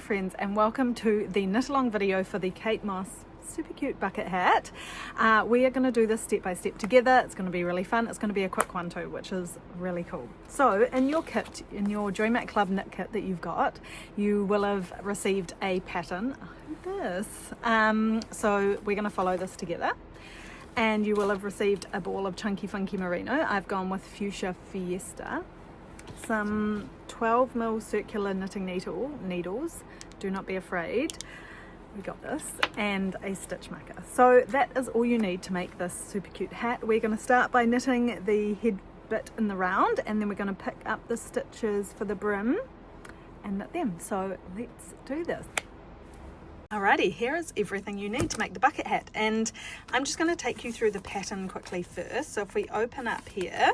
friends, and welcome to the knit along video for the Kate Moss super cute bucket hat. We are going to do this step by step together. It's going to be really fun. It's going to be a quick one too, which is really cool. So in your kit, in your Joymac Club knit kit that you've got, you will have received a pattern like this. So we're going to follow this together. And you will have received a ball of Chunky Funky Merino. I've gone with Fuchsia Fiesta. Some 12mm circular knitting needles, do not be afraid, we got this, and a stitch marker. So that is all you need to make this super cute hat. We're going to start by knitting the head bit in the round, and then we're going to pick up the stitches for the brim and knit them. So let's do this. Alrighty, here is everything you need to make the bucket hat, and I'm just going to take you through the pattern quickly first. So if we open up here,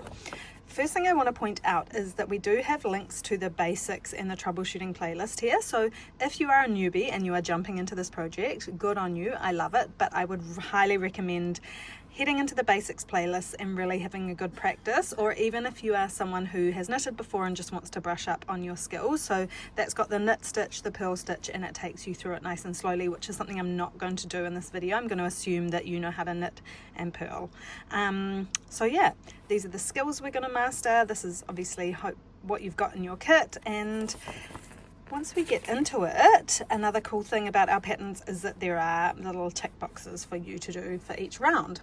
first thing I want to point out is that we do have links to the basics and the troubleshooting playlist here. So if you are a newbie and you are jumping into this project, good on you, I love it, but I would highly recommend heading into the basics playlist and really having a good practice, or even if you are someone who has knitted before and just wants to brush up on your skills. So that's got the knit stitch, the purl stitch, and it takes you through it nice and slowly, which is something I'm not going to do in this video. I'm going to assume that you know how to knit and purl. So yeah, these are the skills we're going to master. This is obviously what you've got in your kit, and once we get into it, another cool thing about our patterns is that there are little tick boxes for you to do for each round.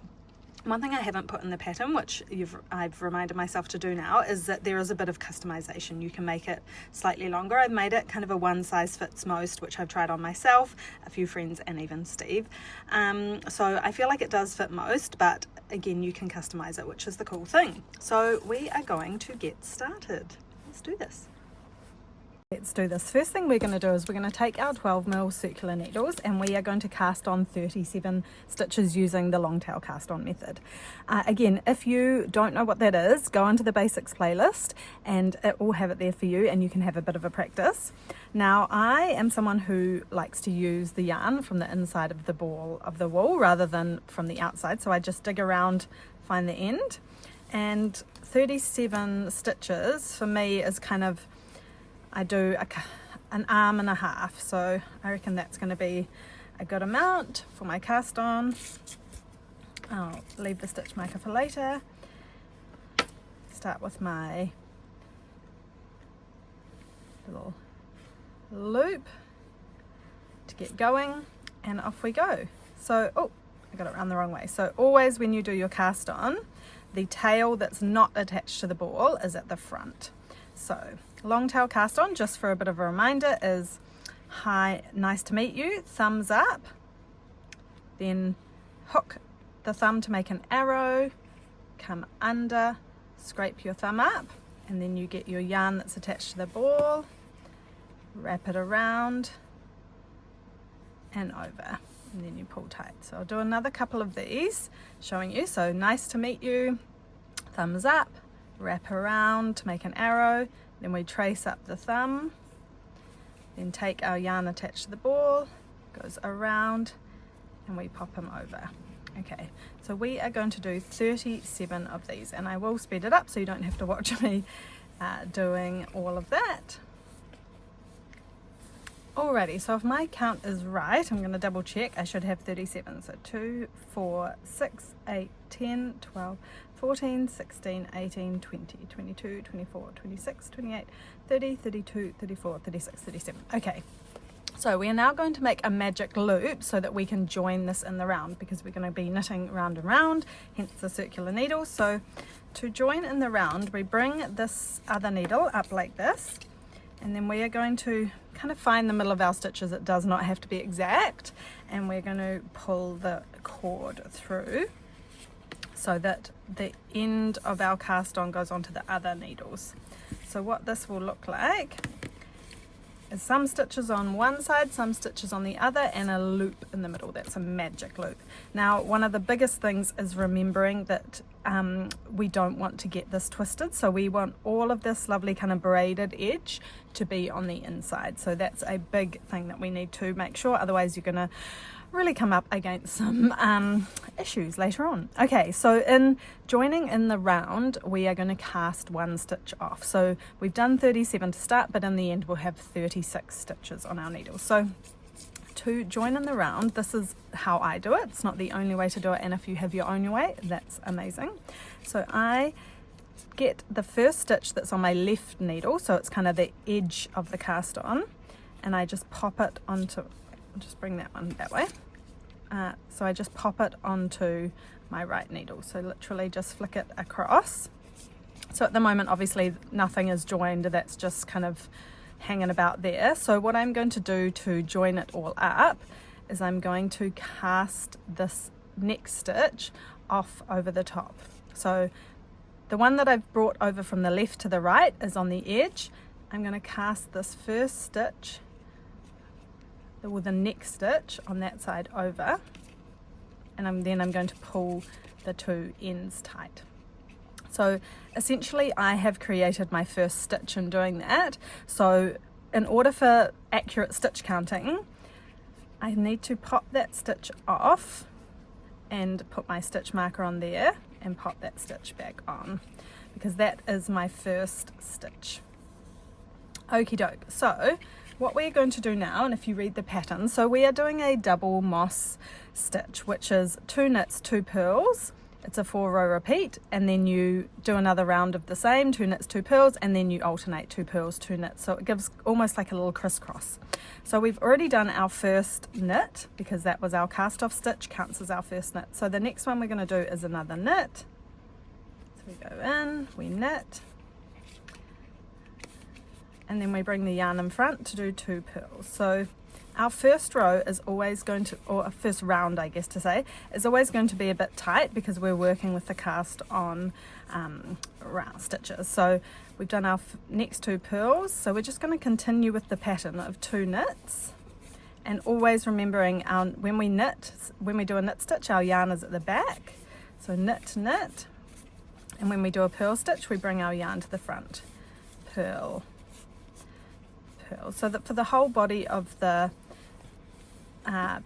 One thing I haven't put in the pattern, which I've reminded myself to do now, is that there is a bit of customization. You can make it slightly longer. I've made it kind of a one size fits most, which I've tried on myself, a few friends, and even Steve. So I feel like it does fit most, but again, you can customize it, which is the cool thing. So we are going to get started. Let's do this. Let's do this. First thing we're going to do is we're going to take our 12mm circular needles, and we are going to cast on 37 stitches using the long tail cast on method. Again, if you don't know what that is, go into the basics playlist and it will have it there for you, and you can have a bit of a practice. Now, I am someone who likes to use the yarn from the inside of the ball of the wool rather than from the outside, so I just dig around, find the end, and 37 stitches for me is kind of, I do an arm and a half, so I reckon that's going to be a good amount for my cast on. I'll leave the stitch marker for later. Start with my little loop to get going, and off we go. So, oh, I got it around the wrong way. So always when you do your cast on, the tail that's not attached to the ball is at the front. So long tail cast on, just for a bit of a reminder, is hi, nice to meet you, thumbs up, then hook the thumb to make an arrow, come under, scrape your thumb up, and then you get your yarn that's attached to the ball, wrap it around and over, and then you pull tight. So I'll do another couple of these showing you. So nice to meet you, thumbs up, wrap around to make an arrow, then we trace up the thumb, then take our yarn attached to the ball, goes around, and we pop them over. Okay, so we are going to do 37 of these, and I will speed it up so you don't have to watch me doing all of that. Alrighty, so if my count is right, I'm going to double check. I should have 37. So 2, 4, 6, 8, 10, 12, 14, 16, 18, 20, 22, 24, 26, 28, 30, 32, 34, 36, 37. Okay, so we are now going to make a magic loop so that we can join this in the round, because we're going to be knitting round and round, hence the circular needle. So to join in the round, we bring this other needle up like this, and then we are going to kind of find the middle of our stitches. It does not have to be exact, and we're going to pull the cord through so that the end of our cast on goes onto the other needles. So what this will look like is some stitches on one side, some stitches on the other, and a loop in the middle. That's a magic loop. Now, one of the biggest things is remembering that we don't want to get this twisted, so we want all of this lovely kind of braided edge to be on the inside. So that's a big thing that we need to make sure, otherwise you're gonna really come up against some issues later on. Okay, so in joining in the round, we are going to cast 1 stitch off. So we've done 37 to start, but in the end we'll have 36 stitches on our needle. So to join in the round, this is how I do it. It's not the only way to do it, and if you have your own way, that's amazing. So I get the first stitch that's on my left needle, so it's kind of the edge of the cast on, and I just pop it onto, I'll just bring that one that way. So I just pop it onto my right needle, so literally just flick it across. So at the moment obviously nothing is joined, that's just kind of hanging about there. So what I'm going to do to join it all up is I'm going to cast this next stitch off over the top. So the one that I've brought over from the left to the right is on the edge. I'm going to cast this first stitch with the next stitch on that side over, and then I'm going to pull the 2 ends tight. So essentially I have created my first stitch in doing that. So in order for accurate stitch counting, I need to pop that stitch off and put my stitch marker on there and pop that stitch back on, because that is my first stitch. Okie doke. So what we're going to do now, and if you read the pattern, so we are doing a double moss stitch, which is 2 knits, 2 purls. It's a 4-row repeat, and then you do another round of the same, 2 knits, 2 purls, and then you alternate 2 purls, 2 knits. So it gives almost like a little crisscross. So we've already done our first knit, because that was our cast off stitch, counts as our first knit. So the next one we're going to do is another knit. So we go in, we knit, and then we bring the yarn in front to do 2 purls. So our first row is always going to, or first round I guess to say, is always going to be a bit tight because we're working with the cast on round stitches. So we've done our next 2 purls, so we're just going to continue with the pattern of 2 knits, and always remembering when we do a knit stitch, our yarn is at the back. So knit, knit, and when we do a purl stitch, we bring our yarn to the front. Purl, purl. So that for the whole body of the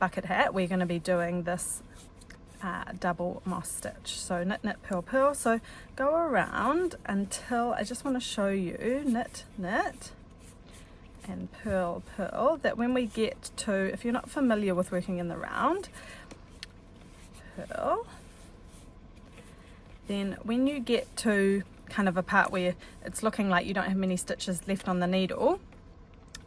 bucket hat, we're going to be doing this double moss stitch. So knit, knit, purl, purl. So go around until I just want to show you knit, knit, and purl, purl, that when we get to, if you're not familiar with working in the round, purl, then when you get to kind of a part where it's looking like you don't have many stitches left on the needle,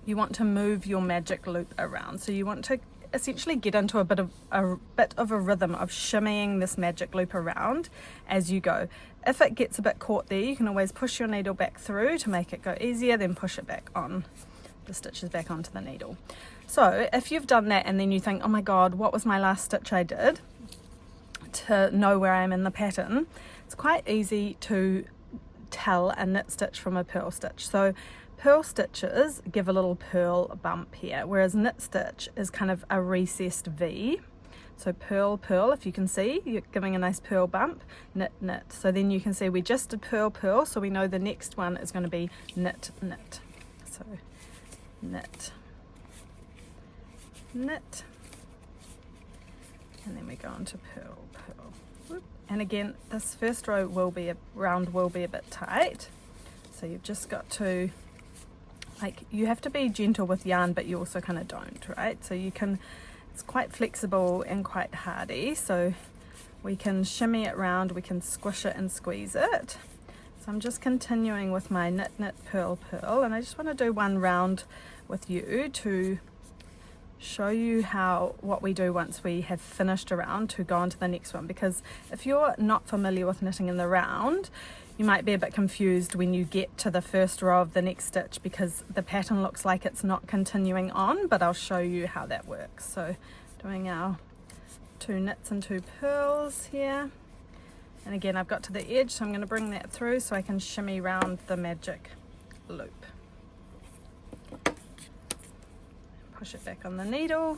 you want to move your magic loop around. So you want to essentially get into a bit of a rhythm of shimmying this magic loop around as you go. If it gets a bit caught there, you can always push your needle back through to make it go easier, then push it back on, the stitches back onto the needle. So if you've done that and then you think, oh my god, what was my last stitch I did, to know where I am in the pattern, it's quite easy to tell a knit stitch from a purl stitch. So purl stitches give a little purl bump here, whereas knit stitch is kind of a recessed V. So purl, purl, if you can see, you're giving a nice purl bump, knit, knit. So then you can see we just did purl, purl, so we know the next one is going to be knit, knit. So knit, knit, and then we go on to purl, purl. Whoop. And again, this first row will be a bit tight, so you've just got to, like, you have to be gentle with yarn, but you also kind of don't, right? So you can, it's quite flexible and quite hardy, so we can shimmy it round, we can squish it and squeeze it. So I'm just continuing with my knit, knit, purl, purl, and I just want to do one round with you to show you what we do once we have finished a round to go on to the next one. Because if you're not familiar with knitting in the round, you might be a bit confused when you get to the first row of the next stitch, because the pattern looks like it's not continuing on, but I'll show you how that works. So doing our 2 knits and 2 purls here, and again I've got to the edge, so I'm going to bring that through so I can shimmy round the magic loop. Push it back on the needle,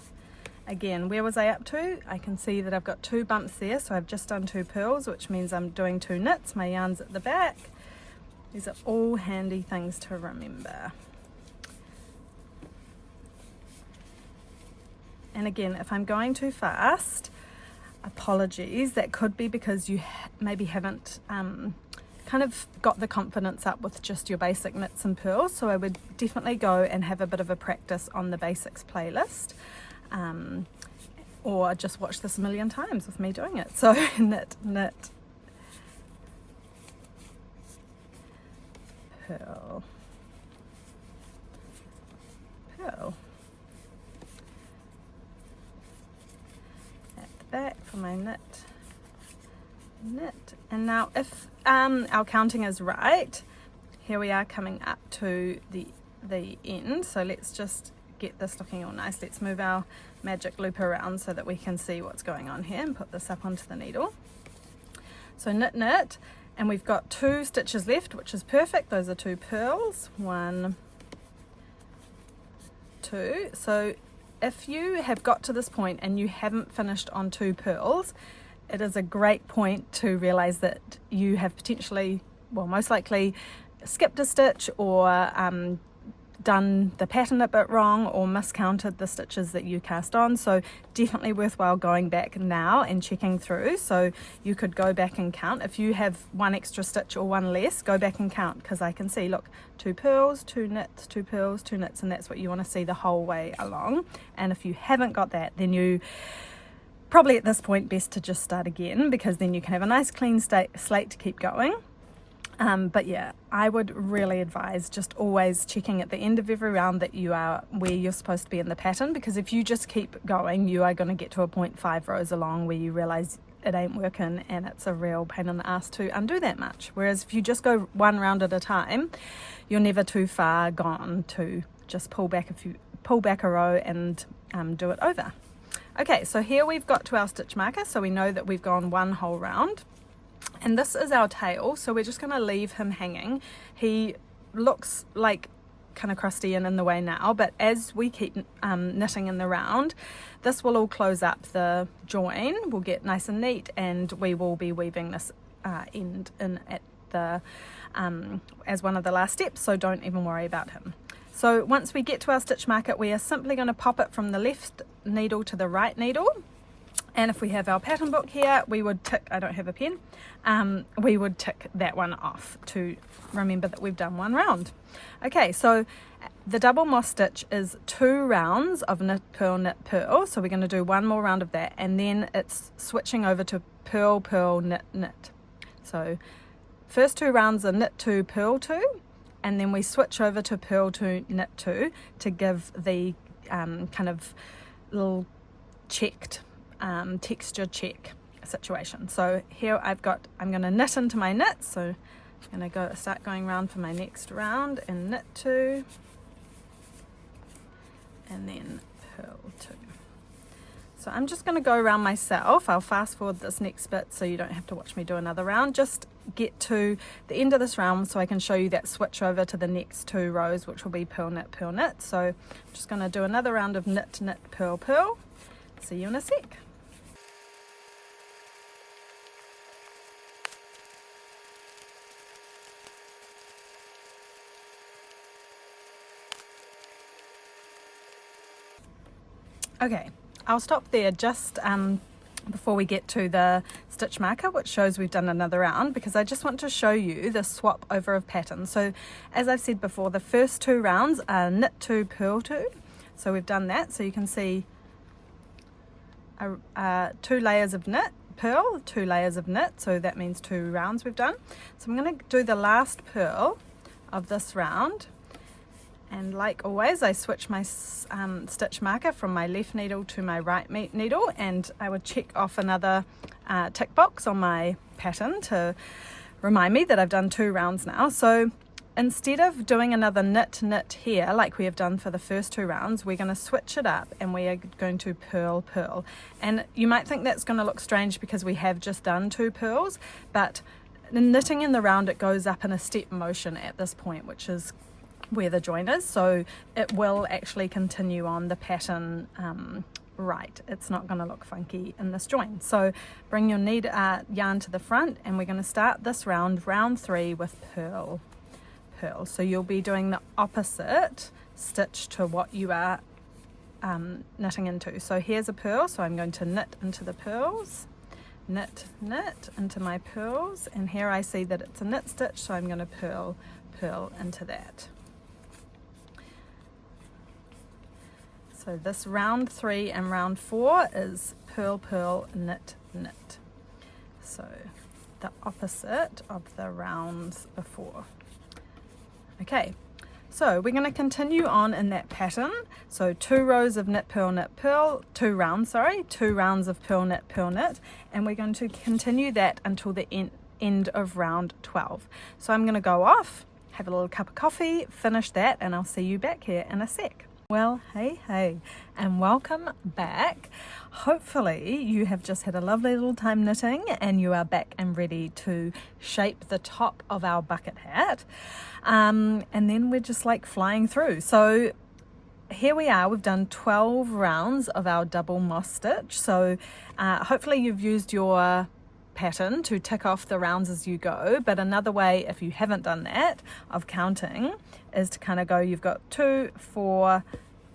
Again, where was I up to? I can see that I've got 2 bumps there, so I've just done 2 purls, which means I'm doing 2 knits. My yarn's at the back. These are all handy things to remember. And again, if I'm going too fast, apologies. That could be because you maybe haven't kind of got the confidence up with just your basic knits and purls. So I would definitely go and have a bit of a practice on the basics playlist. Or just watch this a million times with me doing it. So knit, purl, purl. At the back for my knit. And now if our counting is right, here we are coming up to the end. So let's just get this looking all nice. Let's move our magic loop around so that we can see what's going on here and put this up onto the needle. So knit, and we've got 2 stitches left, which is perfect. Those are 2 purls, 1, 2. So if you have got to this point and you haven't finished on 2 purls, it is a great point to realize that you have potentially, well, most likely skipped a stitch or done the pattern a bit wrong or miscounted the stitches that you cast on. So definitely worthwhile going back now and checking through. So you could go back and count. If you have 1 extra stitch or 1 less, go back and count, because I can see, look, 2 purls, 2 knits, 2 purls, 2 knits, and that's what you want to see the whole way along. And if you haven't got that, then you probably at this point best to just start again, because then you can have a nice clean slate to keep going. But yeah, I would really advise just always checking at the end of every round that you are where you're supposed to be in the pattern, because if you just keep going, you are going to get to a point 5 rows along where you realize it ain't working and it's a real pain in the ass to undo that much. Whereas if you just go 1 round at a time, you're never too far gone to just pull back a row and do it over. Okay, so here we've got to our stitch marker, so we know that we've gone 1 whole round. And this is our tail, so we're just going to leave him hanging. He looks like kind of crusty and in the way now, but as we keep knitting in the round, this will all close up the join, will get nice and neat, and we will be weaving this end in at the as one of the last steps, so don't even worry about him. So once we get to our stitch marker, we are simply going to pop it from the left needle to the right needle. And if we have our pattern book here, we would tick, I don't have a pen, we would tick that one off to remember that we've done 1 round. Okay, so the double moss stitch is 2 rounds of knit, purl. So we're going to do 1 more round of that, and then it's switching over to purl, purl, knit, knit. So first 2 rounds are knit 2, purl 2, and then we switch over to purl 2, knit 2 to give the kind of little checked texture check situation. So here I'm going to knit into my knit, so I'm going to start going around for my next round and knit 2 and then purl 2. So I'm just going to go around myself. I'll fast forward this next bit so you don't have to watch me do another round. Just get to the end of this round so I can show you that switch over to the next 2 rows, which will be purl, knit, purl, knit. So I'm just going to do another round of knit, knit, purl, purl. See you in a sec. Okay, I'll stop there just before we get to the stitch marker, which shows we've done another round, because I just want to show you the swap over of patterns. So as I've said before, the first 2 rounds are knit 2, purl 2. So we've done that. So you can see 2 layers of knit, purl, 2 layers of knit. So that means 2 rounds we've done. So I'm going to do the last purl of this round. And like always, I switch my stitch marker from my left needle to my right needle, and I would check off another tick box on my pattern to remind me that I've done 2 rounds now. So instead of doing another knit, knit here like we have done for the first 2 rounds, we're going to switch it up and we are going to purl, purl. And you might think that's going to look strange because we have just done 2 purls, but knitting in the round, it goes up in a step motion at this point, which is where the join is, so it will actually continue on the pattern right. It's not going to look funky in this join. So bring your yarn to the front, and we're going to start this round 3 with purl. So you'll be doing the opposite stitch to what you are knitting into. So here's a purl, so I'm going to knit into the purls, knit into my purls, and here I see that it's a knit stitch, so I'm going to purl into that. So this round 3 and round 4 is purl, knit. So the opposite of the rounds before. Okay, so we're going to continue on in that pattern. So 2 rows of knit, purl, 2 rounds of purl, knit, and we're going to continue that until the end of round 12. So I'm going to go off, have a little cup of coffee, finish that, and I'll see you back here in a sec. Well, hey, and welcome back. Hopefully you have just had a lovely little time knitting and you are back and ready to shape the top of our bucket hat. And then we're just like flying through. So here we are, we've done 12 rounds of our double moss stitch. So hopefully you've used your pattern to tick off the rounds as you go, but another way, if you haven't done that, of counting is to kind of go, you've got 2, 4,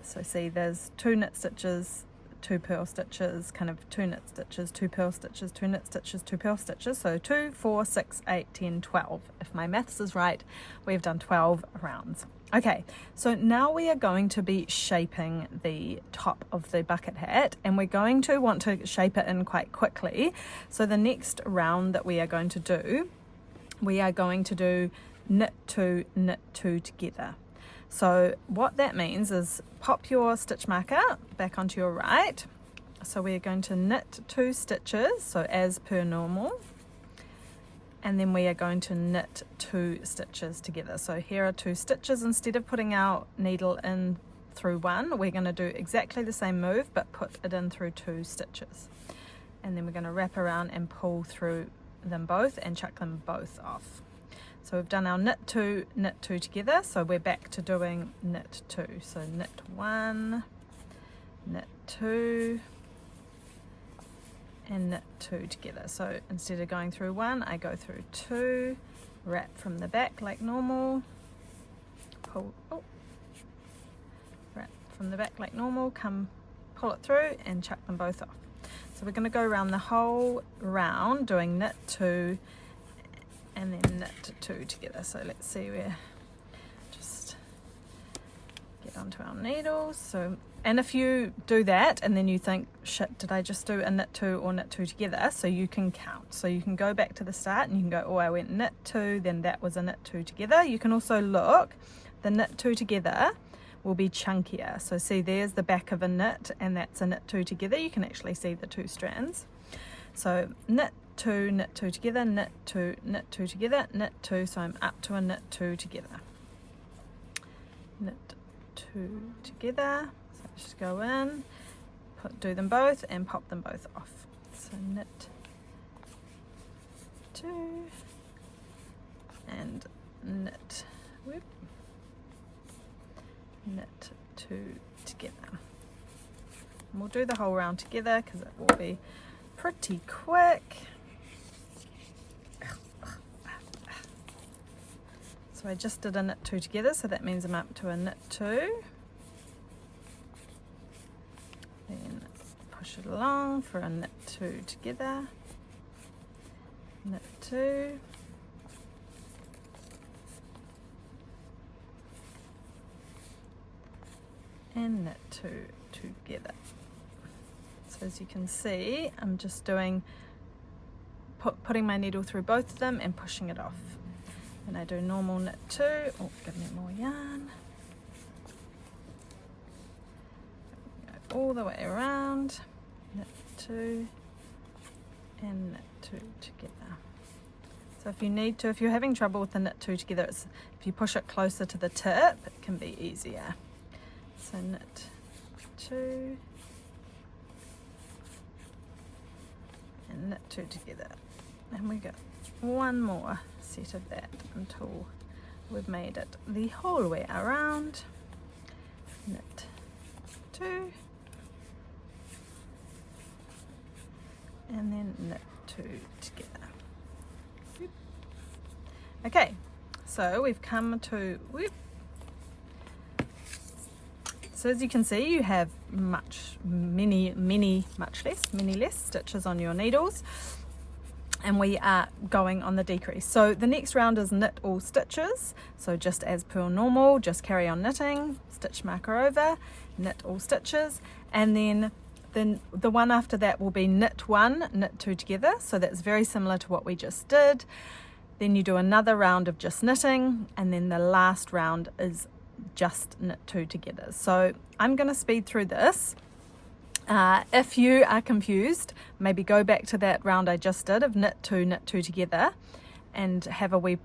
so see there's 2 knit stitches, 2 purl stitches, kind of 2 knit stitches, 2 purl stitches, 2 knit stitches, 2 purl stitches, so 2, 4, 6, 8, 10, 12. If my maths is right, we've done 12 rounds. Okay, so now we are going to be shaping the top of the bucket hat, and we're going to want to shape it in quite quickly. So the next round that we are going to do, we are going to do knit 2 together. So what that means is pop your stitch marker back onto your right. So we're going to knit 2 stitches, so as per normal. And then we are going to knit 2 stitches together. So here are 2 stitches. Instead of putting our needle in through 1, we're going to do exactly the same move, but put it in through 2 stitches. And then we're going to wrap around and pull through them both and chuck them both off. So we've done our knit 2 together. So we're back to doing knit 2. So knit 1, knit 2, and knit 2 together. So instead of going through 1, I go through 2, wrap from the back like normal, pull, wrap from the back like normal, come pull it through and chuck them both off. So we're going to go around the whole round doing knit 2 and then knit 2 together. So let's see, we're just get onto our needles. So, and if you do that and then you think, shit, did I just do a knit 2 or knit 2 together? So you can count. So you can go back to the start and you can go, oh, I went knit 2, then that was a knit 2 together. You can also look, the knit 2 together will be chunkier. So see, there's the back of a knit, and that's a knit 2 together. You can actually see the 2 strands. So knit 2 together, knit 2 together, knit 2. So I'm up to a knit 2 together. Knit 2 together. So just go in, do them both and pop them both off. So knit 2 and knit, knit 2 together. And we'll do the whole round together because it will be pretty quick. So I just did a knit 2 together, so that means I'm up to a knit 2. Then push it along for a knit 2 together, knit 2, and knit 2 together. So as you can see, I'm just doing, putting my needle through both of them and pushing it off. And I do normal knit 2, oh, give me more yarn. Go all the way around, knit 2 and knit 2 together. So if you need to, if you're having trouble with the knit 2 together, if you push it closer to the tip, it can be easier. So knit 2 and knit 2 together, and we got one more set of that until we've made it the whole way around. Knit 2 and then knit 2 together. Okay, so we've come to, so as you can see, you have many less stitches on your needles, and we are going on the decrease. So the next round is knit all stitches, so just as per normal, just carry on knitting, stitch marker over, knit all stitches, and then the one after that will be knit 1, knit 2 together, so that's very similar to what we just did. Then you do another round of just knitting, and then the last round is just knit 2 together. So I'm going to speed through this. If you are confused, maybe go back to that round I just did of knit 2 together, and have a wee,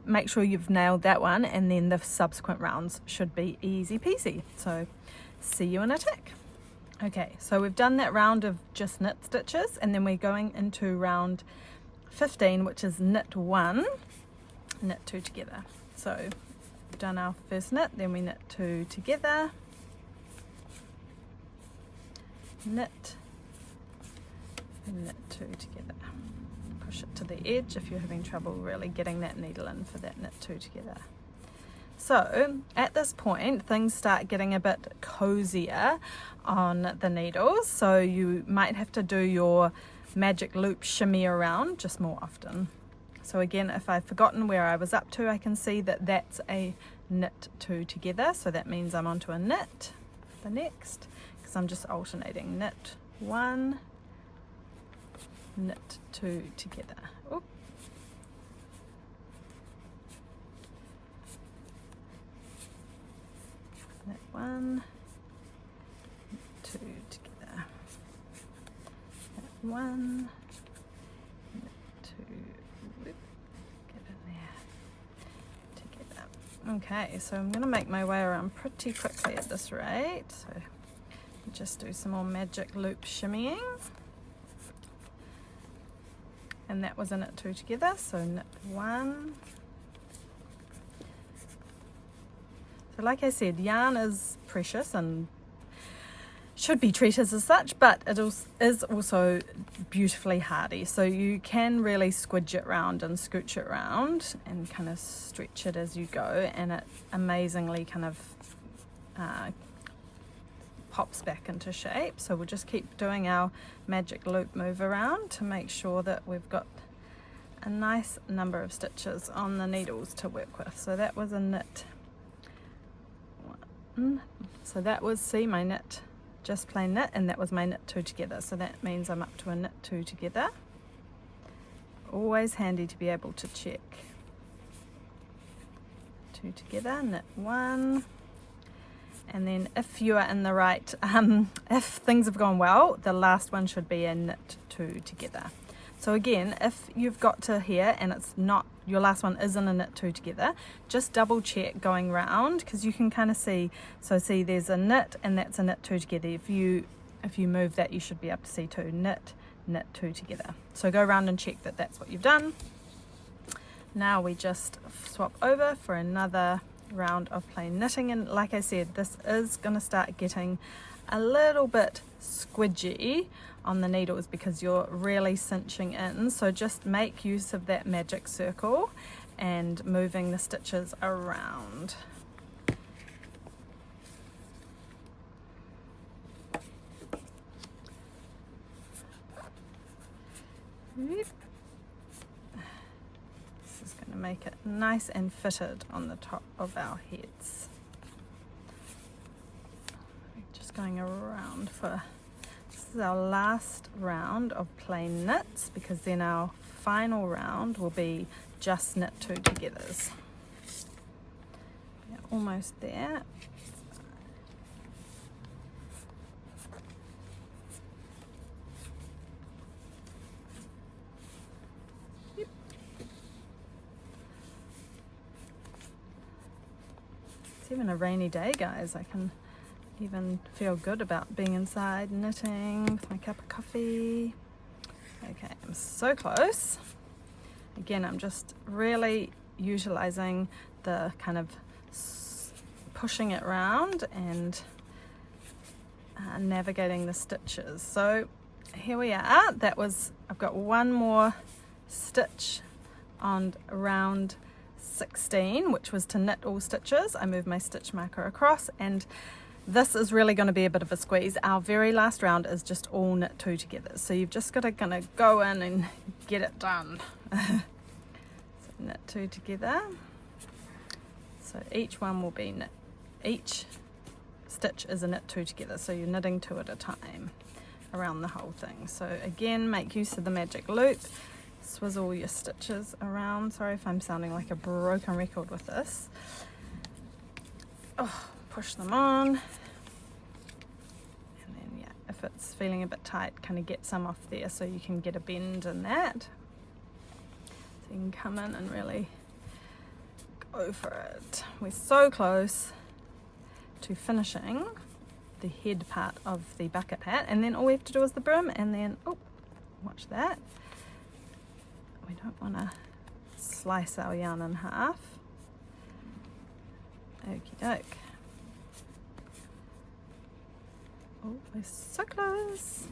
make sure you've nailed that one, and then the subsequent rounds should be easy peasy. So see you in a tick. Okay, so we've done that round of just knit stitches, and then we're going into round 15, which is knit 1, knit 2 together. So we've done our first knit, then we knit 2 together, knit, and knit 2 together. Push it to the edge if you're having trouble really getting that needle in for that knit 2 together. So at this point, things start getting a bit cozier on the needles, so you might have to do your magic loop shimmy around just more often. So again, if I've forgotten where I was up to, I can see that that's a knit 2 together, so that means I'm onto a knit the next, because I'm just alternating knit 1, knit 2 together. Oop. Knit 1, knit 2 together, knit 1, knit 2, whoop, get in there, together. Okay, so I'm going to make my way around pretty quickly at this rate, so just do some more magic loop shimmying. And that was a knit 2 together, so knit 1. So like I said, yarn is precious and should be treated as such, but it is also beautifully hardy. So you can really squidge it round and scooch it round and kind of stretch it as you go, and it amazingly kind of pops back into shape. So we'll just keep doing our magic loop move around to make sure that we've got a nice number of stitches on the needles to work with. So that was a knit 1. So that was, see, my knit, just plain knit, and that was my knit 2 together. So that means I'm up to a knit 2 together. Always handy to be able to check. 2 together, knit 1. And then if you are in the right, if things have gone well, the last one should be a knit 2 together. So again, if you've got to here and it's not, your last one isn't a knit 2 together, just double check going round, because you can kind of see, so see there's a knit and that's a knit 2 together. If you move that, you should be able to see 2, knit, knit 2 together. So go around and check that that's what you've done. Now we just swap over for another round of plain knitting, and like I said, this is going to start getting a little bit squidgy on the needles because you're really cinching in, so just make use of that magic circle and moving the stitches around. To make it nice and fitted on the top of our heads. Just going around for, this is our last round of plain knits, because then our final round will be just knit 2 togethers. We're almost there. Even a rainy day, guys, I can even feel good about being inside knitting with my cup of coffee. Okay, I'm so close. Again, I'm just really utilizing the kind of pushing it around and navigating the stitches. So here we are. I've got one more stitch on round 16, which was to knit all stitches. I moved my stitch marker across, and this is really going to be a bit of a squeeze. Our very last round is just all knit 2 together, so you've just got to kind of go in and get it done. So knit 2 together, so each one will be knit, each stitch is a knit 2 together, so you're knitting 2 at a time around the whole thing. So again, make use of the magic loop, swizzle your stitches around. Sorry if I'm sounding like a broken record with this. Push them on, and then yeah, if it's feeling a bit tight, kind of get some off there so you can get a bend in that. So you can come in and really go for it. We're so close to finishing the head part of the bucket hat, and then all we have to do is the brim, and then watch that, we don't want to slice our yarn in half. Okie doke. Oh, we're so close.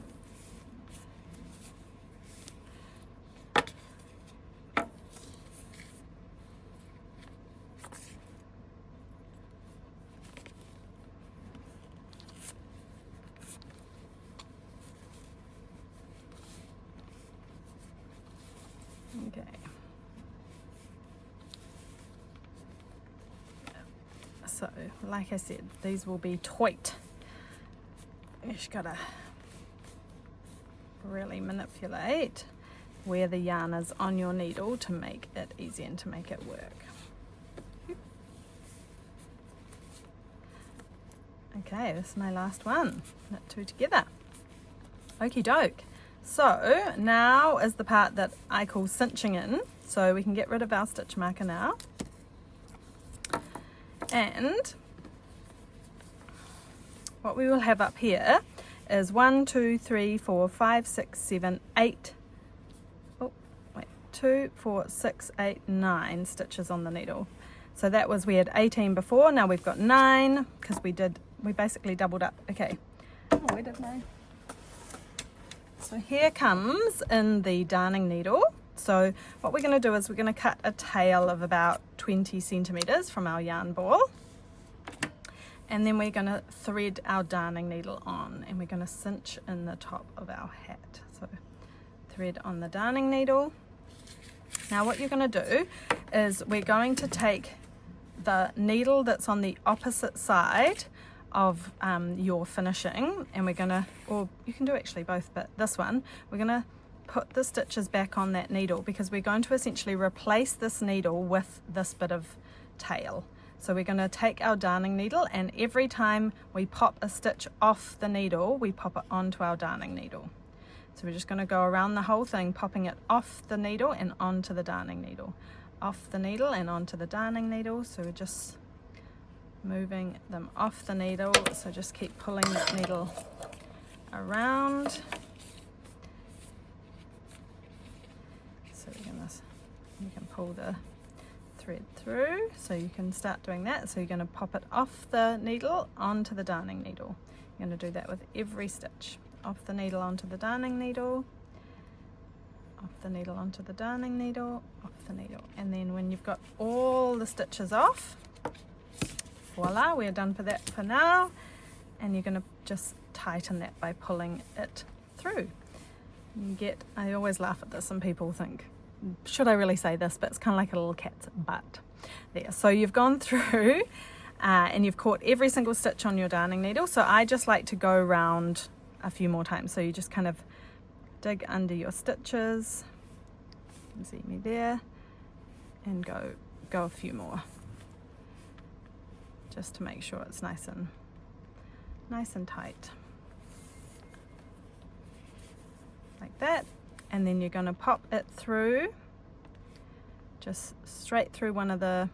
Okay. So, like I said, these will be toit. You just gotta really manipulate where the yarn is on your needle to make it easy and to make it work. Okay, this is my last one. Knit 2 together. Okie doke. So now is the part that I call cinching in. So we can get rid of our stitch marker now. And what we will have up here is 1, 2, 3, 4, 5, 6, 7, 8. 2, 4, 6, 8, 9 stitches on the needle. So that was, we had 18 before, now we've got 9 because we basically doubled up. Okay. Where did my... So here comes in the darning needle. So what we're going to do is we're going to cut a tail of about 20 centimeters from our yarn ball. And then we're going to thread our darning needle on, and we're going to cinch in the top of our hat. So thread on the darning needle. Now what you're going to do is we're going to take the needle that's on the opposite side of your finishing, and we're going to, or you can do actually both, but this one, we're going to put the stitches back on that needle because we're going to essentially replace this needle with this bit of tail. So we're going to take our darning needle, and every time we pop a stitch off the needle, we pop it onto our darning needle. So we're just going to go around the whole thing, popping it off the needle and onto the darning needle. Off the needle and onto the darning needle. So we're just moving them off the needle. So just keep pulling that needle around. So you can pull the thread through, so you can start doing that. So you're going to pop it off the needle onto the darning needle. You're going to do that with every stitch. Off the needle onto the darning needle, off the needle onto the darning needle, off the needle. And then when you've got all the stitches off, voila, we're done for that for now. And you're going to just tighten that by pulling it through. You get, I always laugh at this and people think, should I really say this? But it's kind of like a little cat's butt there. So you've gone through and you've caught every single stitch on your darning needle. So I just like to go around a few more times. So you just kind of dig under your stitches, you can see me there, and go a few more, just to make sure it's nice and tight, like that. And then you're going to pop it through, just straight through in the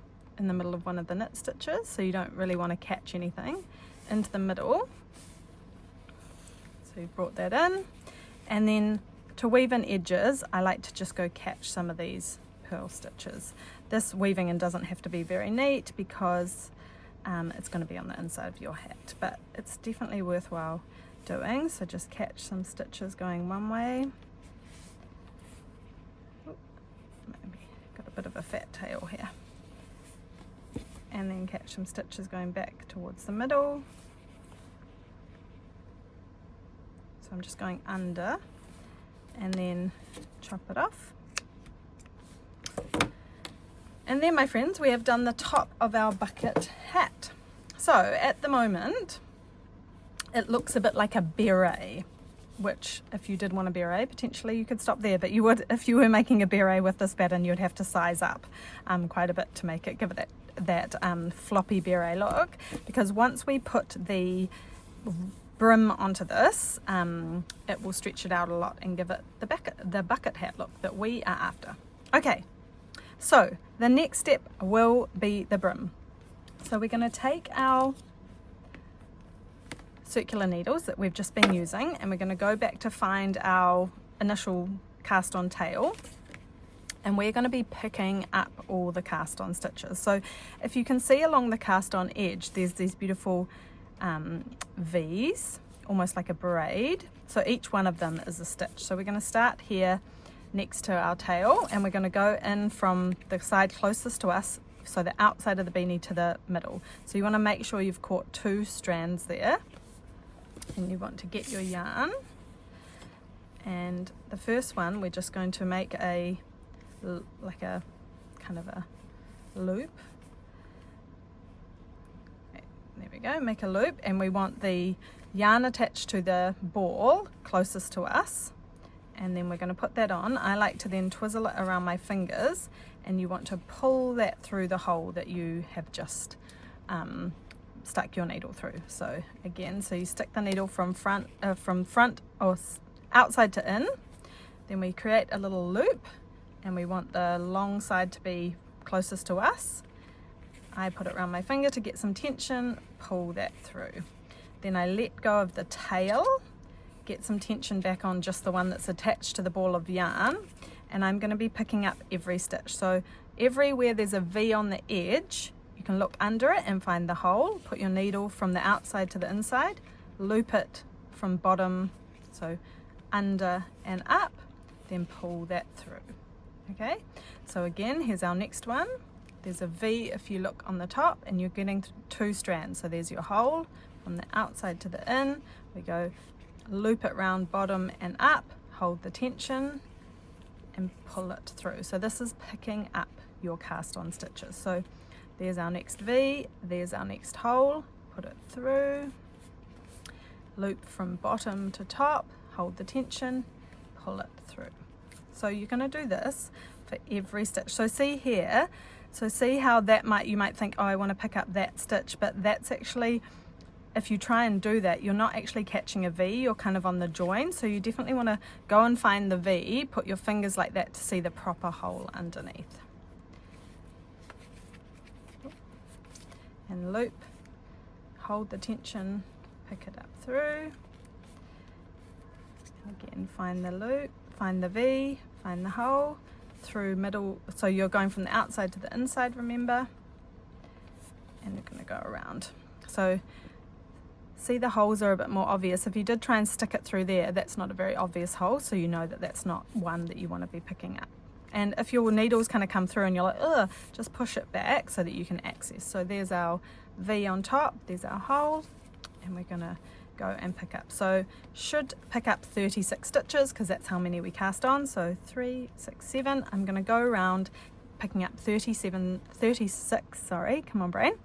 middle of one of the knit stitches, so you don't really want to catch anything, into the middle. So you've brought that in, and then to weave in edges, I like to just go catch some of these purl stitches. This weaving in doesn't have to be very neat because it's going to be on the inside of your hat, but it's definitely worthwhile doing. So just catch some stitches going one way. Maybe got a bit of a fat tail here. And then catch some stitches going back towards the middle. So I'm just going under and then chop it off. And then, my friends, we have done the top of our bucket hat. So at the moment, it looks a bit like a beret, which if you did want a beret, potentially you could stop there, but you would, if you were making a beret with this pattern, you'd have to size up quite a bit to make it, give it that floppy beret look, because once we put the brim onto this, it will stretch it out a lot and give it the bucket hat look that we are after. Okay, so the next step will be the brim. So we're going to take our circular needles that we've just been using, and we're going to go back to find our initial cast on tail, and we're going to be picking up all the cast on stitches. So if you can see along the cast on edge, there's these beautiful V's, almost like a braid. So each one of them is a stitch. So we're going to start here next to our tail, and we're going to go in from the side closest to us, so the outside of the beanie to the middle. So you want to make sure you've caught 2 strands there, and you want to get your yarn, and the first one we're just going to make a kind of a loop. There we go, make a loop, and we want the yarn attached to the ball closest to us, and then we're going to put that on. I like to then twizzle it around my fingers, and you want to pull that through the hole that you have just stuck your needle through. So again, so you stick the needle from front or outside to in, then we create a little loop, and we want the long side to be closest to us. I put it around my finger to get some tension, pull that through. Then I let go of the tail, get some tension back on just the one that's attached to the ball of yarn, and I'm going to be picking up every stitch. So everywhere there's a V on the edge, you can look under it and find the hole, put your needle from the outside to the inside, loop it from bottom, so under and up, then pull that through. Okay, so again, here's our next one. There's a V if you look on the top, and you're getting 2 strands. So there's your hole from the outside to the in. We go loop it round bottom and up, hold the tension and pull it through. So this is picking up your cast on stitches. So there's our next V, there's our next hole, put it through, loop from bottom to top, hold the tension, pull it through. So you're going to do this for every stitch. So see here, so see how that you might think, oh, I want to pick up that stitch, but that's actually, if you try and do that, you're not actually catching a V, you're kind of on the join. So you definitely want to go and find the V, put your fingers like that to see the proper hole underneath. And loop, hold the tension, pick it up through. Again, find the loop, find the V, find the hole, through middle, so you're going from the outside to the inside, remember, and you're going to go around. So see, the holes are a bit more obvious. If you did try and stick it through there, that's not a very obvious hole, so you know that that's not one that you want to be picking up. And if your needles kind of come through and you're like, ugh, just push it back so that you can access. So there's our V on top, there's our hole, and we're going to go and pick up. So should pick up 36 stitches because that's how many we cast on. So 3, 6, 7. I'm going to go around picking up 36, sorry, come on brain,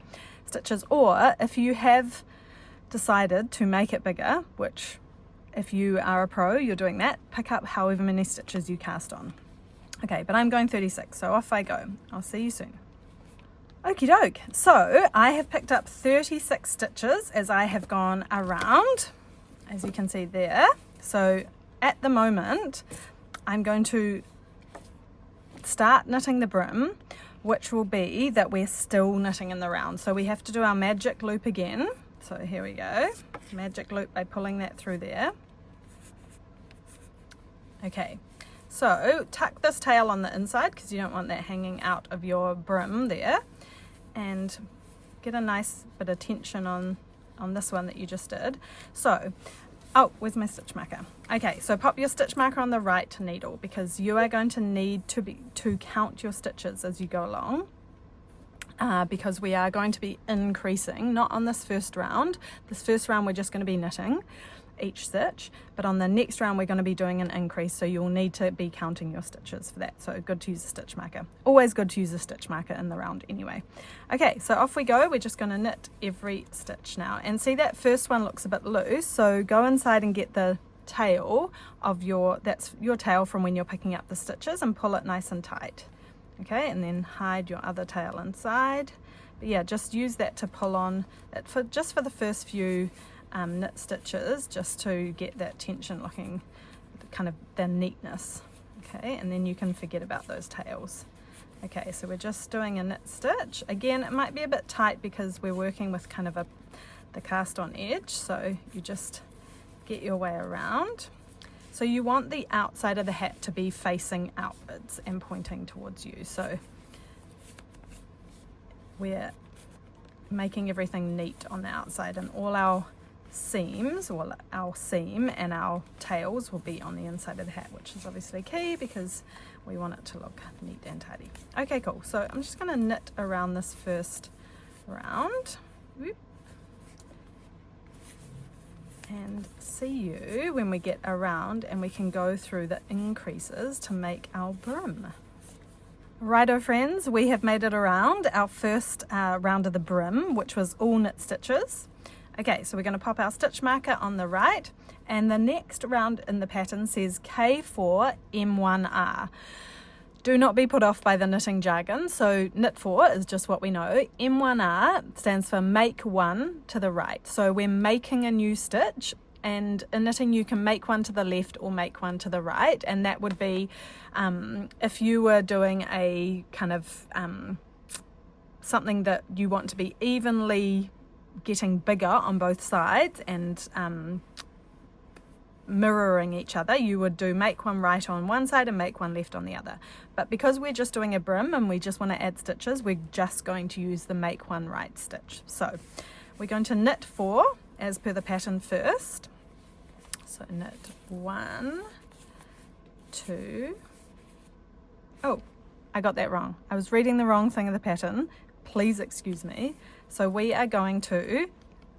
stitches. Or if you have decided to make it bigger, which if you are a pro, you're doing that, pick up however many stitches you cast on. Okay, but I'm going 36, so off I go. I'll see you soon. Okie doke, so I have picked up 36 stitches as I have gone around, as you can see there. So at the moment, I'm going to start knitting the brim, which will be that we're still knitting in the round. So we have to do our magic loop again. So here we go, magic loop by pulling that through there. Okay, so tuck this tail on the inside because you don't want that hanging out of your brim there. And get a nice bit of tension on this one that you just did. So Oh, where's my stitch marker? Okay, so pop your stitch marker on the right needle because you are going to need to count your stitches as you go along. Because we are going to be increasing, not on this first round. This first round we're just going to be knitting each stitch, but on the next round we're going to be doing an increase, so you'll need to be counting your stitches for that. So good to use a stitch marker. Always good to use a stitch marker in the round anyway. Okay, so off we go. We're just going to knit every stitch now, and see that first one looks a bit loose, so go inside and get the tail of that's your tail from when you're picking up the stitches, and pull it nice and tight. Okay, and then hide your other tail inside. But yeah, just use that to pull on it for the first few knit stitches, just to get that tension looking, kind of the neatness. Okay, and then you can forget about those tails. Okay, so we're just doing a knit stitch. Again, it might be a bit tight because we're working with kind of the cast on edge, so you just get your way around. So you want the outside of the hat to be facing outwards and pointing towards you. So we're making everything neat on the outside, and all our seams, well, our seam and our tails will be on the inside of the hat, which is obviously key because we want it to look neat and tidy. Okay, cool. So I'm just going to knit around this first round. Whoop. And see you when we get around and we can go through the increases to make our brim. Righto friends, we have made it around our first round of the brim, which was all knit stitches. Okay, so we're going to pop our stitch marker on the right, and the next round in the pattern says K4 M1R. Do not be put off by the knitting jargon. So knit 4 is just what we know. M1R stands for make one to the right. So we're making a new stitch, and in knitting you can make one to the left or make one to the right, and that would be if you were doing a kind of something that you want to be evenly getting bigger on both sides and mirroring each other, you would do make one right on one side and make one left on the other. But because we're just doing a brim and we just want to add stitches, we're just going to use the make one right stitch. So we're going to knit 4 as per the pattern first. So knit 1, 2, oh, I got that wrong. I was reading the wrong thing of the pattern. Please excuse me. So we are going to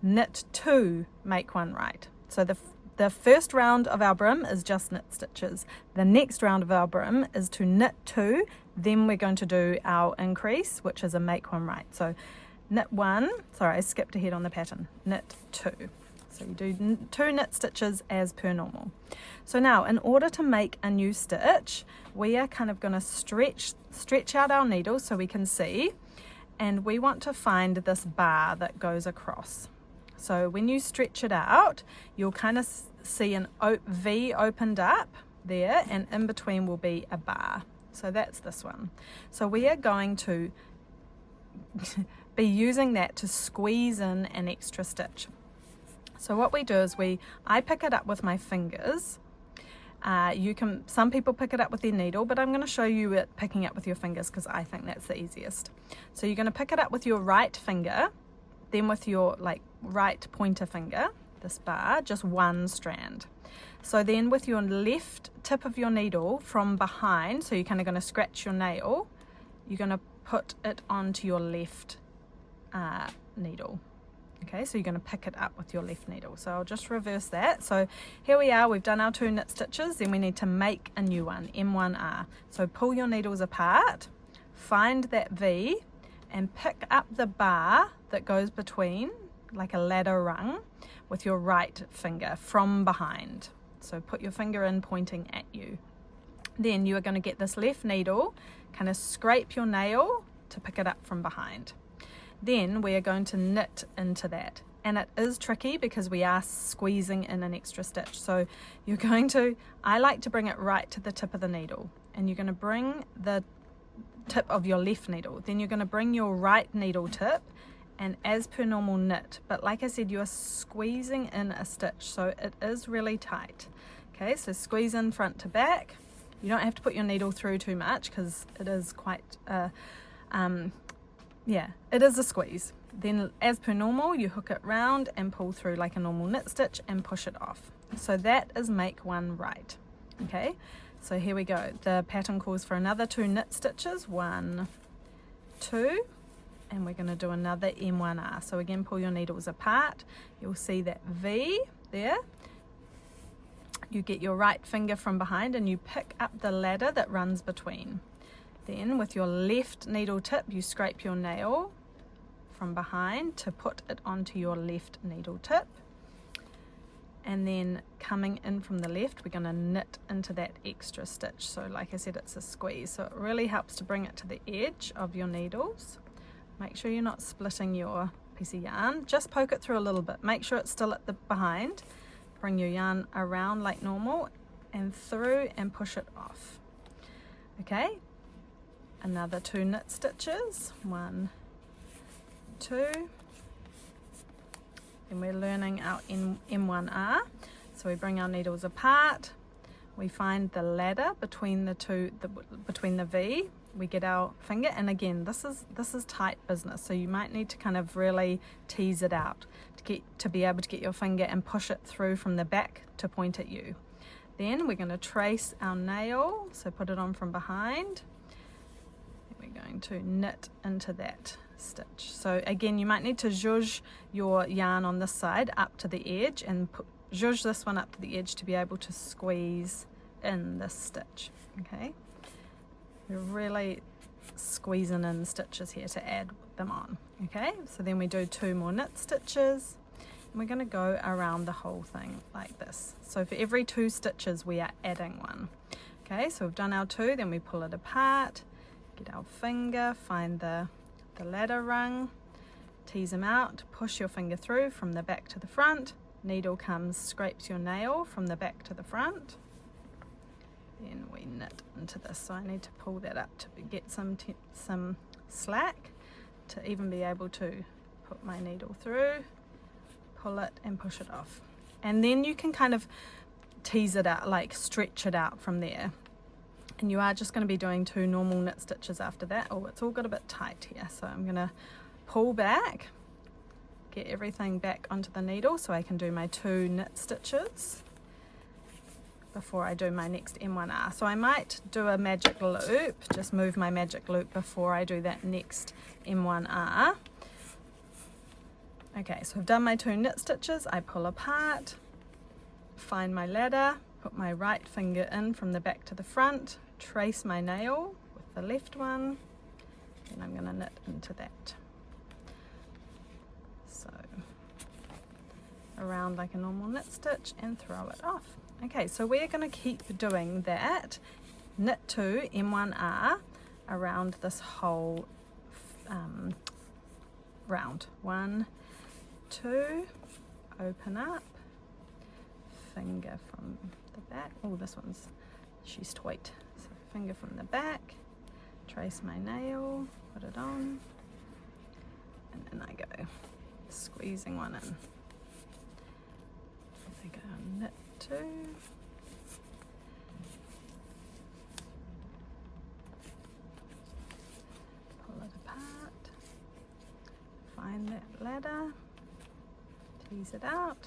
knit 2, make one right. So the first round of our brim is just knit stitches. The next round of our brim is to knit 2, then we're going to do our increase, which is a make one right. So knit 1, sorry, I skipped ahead on the pattern, knit 2. So you do 2 knit stitches as per normal. So now, in order to make a new stitch, we are kind of going to stretch out our needle so we can see, and we want to find this bar that goes across. So when you stretch it out, you'll kind of see an V opened up there, and in between will be a bar. So that's this one. So we are going to be using that to squeeze in an extra stitch. So what we do is I pick it up with my fingers. Some people pick it up with their needle, but I'm going to show you it picking up with your fingers because I think that's the easiest. So you're going to pick it up with your right finger, then with your right pointer finger, this bar, just one strand. So then with your left tip of your needle from behind, so you're kind of going to scratch your nail, you're going to put it onto your left needle. Okay, so you're going to pick it up with your left needle. So I'll just reverse that. So here we are, we've done our 2 knit stitches, then we need to make a new one, M1R. So pull your needles apart, find that V, and pick up the bar that goes between, like a ladder rung, with your right finger from behind. So put your finger in pointing at you. Then you are going to get this left needle, kind of scrape your nail to pick it up from behind. Then we are going to knit into that, and it is tricky because we are squeezing in an extra stitch. So you're going to, I like to bring it right to the tip of the needle, and you're going to bring the tip of your left needle, then you're going to bring your right needle tip, and as per normal knit. But like I said, you are squeezing in a stitch, so it is really tight. Okay, so squeeze in front to back. You don't have to put your needle through too much because it is quite it is a squeeze. Then as per normal, you hook it round and pull through like a normal knit stitch and push it off. So that is make one right. Okay, so here we go. The pattern calls for another 2 knit stitches, 1, 2, and we're going to do another M1R. So again, pull your needles apart. You'll see that V there. You get your right finger from behind and you pick up the ladder that runs between. Then with your left needle tip, you scrape your nail from behind to put it onto your left needle tip. And then coming in from the left, we're going to knit into that extra stitch. So like I said, it's a squeeze. So it really helps to bring it to the edge of your needles. Make sure you're not splitting your piece of yarn. Just poke it through a little bit. Make sure it's still at the behind. Bring your yarn around like normal and through and push it off. Okay, another 2 knit stitches, 1, 2, and we're learning our M1R. So we bring our needles apart, we find the ladder between the two, between the V, we get our finger, and again this is tight business, so you might need to kind of really tease it out to be able to get your finger and push it through from the back to point at you. Then we're going to trace our nail, so put it on from behind. We're going to knit into that stitch. So again, you might need to zhuzh your yarn on this side up to the edge and zhuzh this one up to the edge to be able to squeeze in this stitch. Okay, we're really squeezing in stitches here to add them on. Okay, so then we do 2 more knit stitches and we're going to go around the whole thing like this. So for every 2 stitches we are adding 1. Okay, so we've done our 2, then we pull it apart, get our finger, find the ladder rung, tease them out, push your finger through from the back to the front, needle comes, scrapes your nail from the back to the front, then we knit into this. So I need to pull that up to get some slack to even be able to put my needle through, pull it and push it off. And then you can kind of tease it out, like stretch it out from there. And you are just going to be doing 2 normal knit stitches after that. Oh, it's all got a bit tight here, so I'm going to pull back, get everything back onto the needle so I can do my 2 knit stitches before I do my next M1R. So I might do a magic loop, just move my magic loop before I do that next M1R. Okay, so I've done my 2 knit stitches, I pull apart, find my ladder, put my right finger in from the back to the front, trace my nail with the left one, and I'm going to knit into that. So around like a normal knit stitch and throw it off. Okay, so we're going to keep doing that, knit 2 M1R around this whole round. 1, 2, open up, finger from the back. Oh, this one's, she's tight. So finger from the back, trace my nail, put it on, and then I go squeezing one in. I go knit 2, pull it apart, find that ladder, tease it out,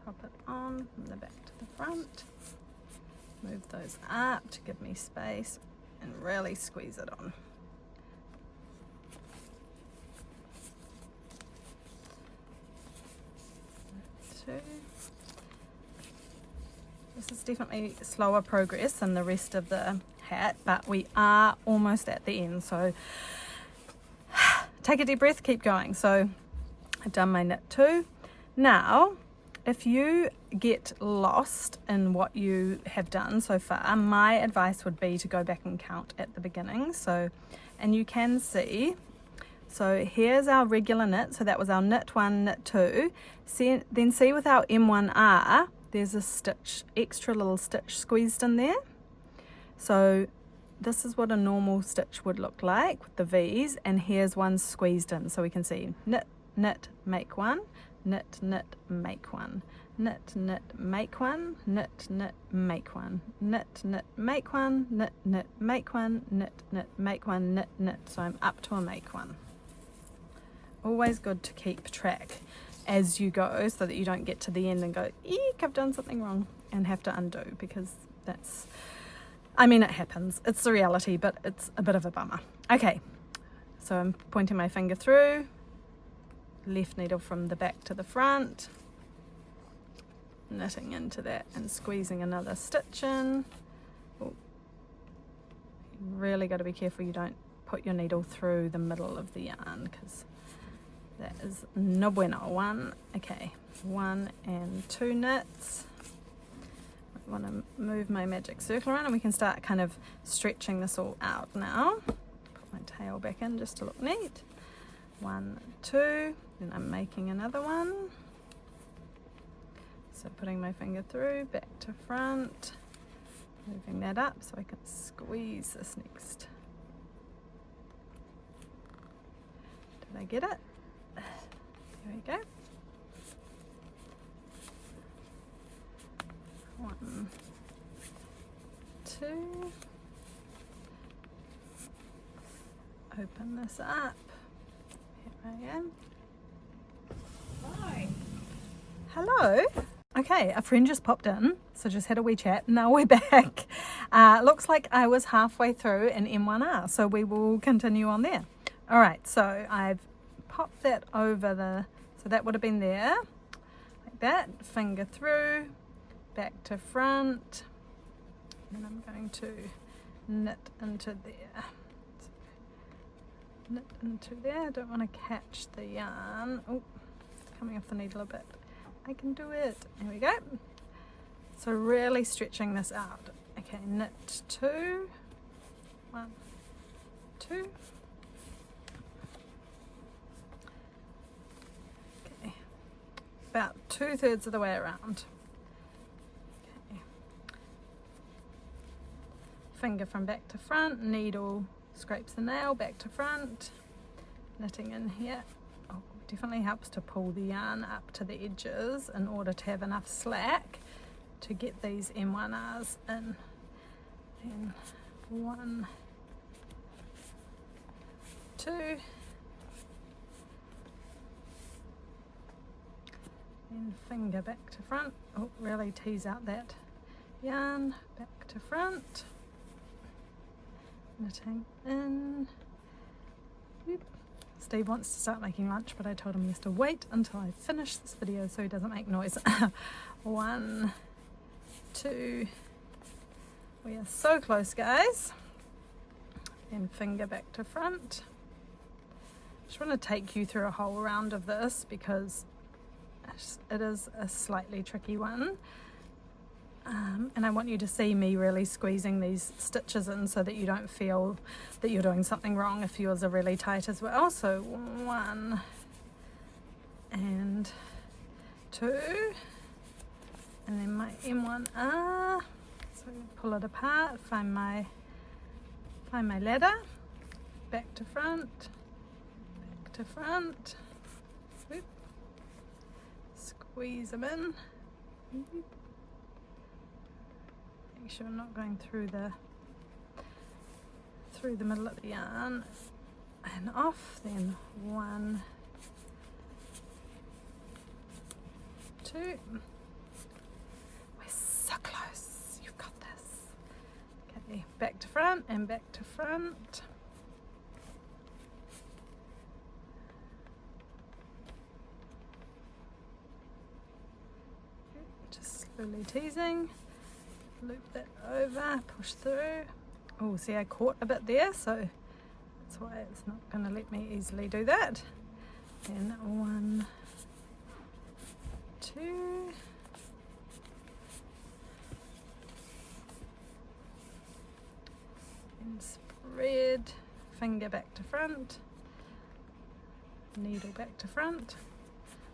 pop it on from the back to the front, move those up to give me space and really squeeze it on. This is definitely slower progress than the rest of the hat, but we are almost at the end, so take a deep breath, keep going. So I've done my knit 2. Now if you get lost in what you have done so far, my advice would be to go back and count at the beginning. So, and you can see, so here's our regular knit, so that was our knit 1, knit 2. Then see with our M1R, there's a stitch, extra little stitch squeezed in there. So this is what a normal stitch would look like with the V's, and here's one squeezed in, so we can see knit, knit, make 1, knit, knit, make 1, knit, knit, make 1, knit, knit, make 1, knit, knit, make 1, knit, knit, make 1, knit, knit, make 1, knit, knit. So I'm up to a make 1. Always good to keep track. as you go, so that you don't get to the end and go, eek, I've done something wrong, and have to undo, because that's, I mean, it happens. It's the reality, but it's a bit of a bummer. Okay, so I'm pointing my finger through, left needle from the back to the front, knitting into that and squeezing another stitch in. Ooh. You really got to be careful you don't put your needle through the middle of the yarn, because that is no bueno. One and 2 knits. I want to move my magic circle around, and we can start kind of stretching this all out now. Put my tail back in just to look neat. 1, 2, then I'm making another one. So putting my finger through, back to front, moving that up so I can squeeze this next. Did I get it? There we go. 1, 2. Open this up. Here I am. Hi. Hello. Okay, a friend just popped in, so just had a wee chat. Now we're back. Looks like I was halfway through an M1R, so we will continue on there. All right, so I've popped that over the, so that would have been there, like that, finger through, back to front, and I'm going to knit into there. So, knit into there. I don't want to catch the yarn. Oh, it's coming off the needle a bit. I can do it. There we go. So really stretching this out. Okay, knit 2, 1, 2. Okay, about 2/3 of the way around. Okay. Finger from back to front, needle scrapes the nail, back to front, knitting in here. Oh, definitely helps to pull the yarn up to the edges in order to have enough slack to get these M1Rs in. Then 1, 2, then finger back to front. Oh, really tease out that yarn, back to front, knitting in. Oop. Steve wants to start making lunch, but I told him he has to wait until I finish this video so he doesn't make noise. 1, 2, we are so close, guys. Then finger back to front. Just want to take you through a whole round of this because it is a slightly tricky one. And I want you to see me really squeezing these stitches in so that you don't feel that you're doing something wrong if yours are really tight as well. So 1 and 2, and then my M1R. So pull it apart, find my ladder, back to front, back to front. Whoop. Squeeze them in. Whoop. Make sure I'm not going through the middle of the yarn and off. Then 1, 2. We're so close. You've got this. Okay, back to front and back to front. Just slowly teasing. Loop that over, push through. Oh, see, I caught a bit there, so that's why it's not going to let me easily do that. Then 1, 2. And spread, finger back to front, needle back to front.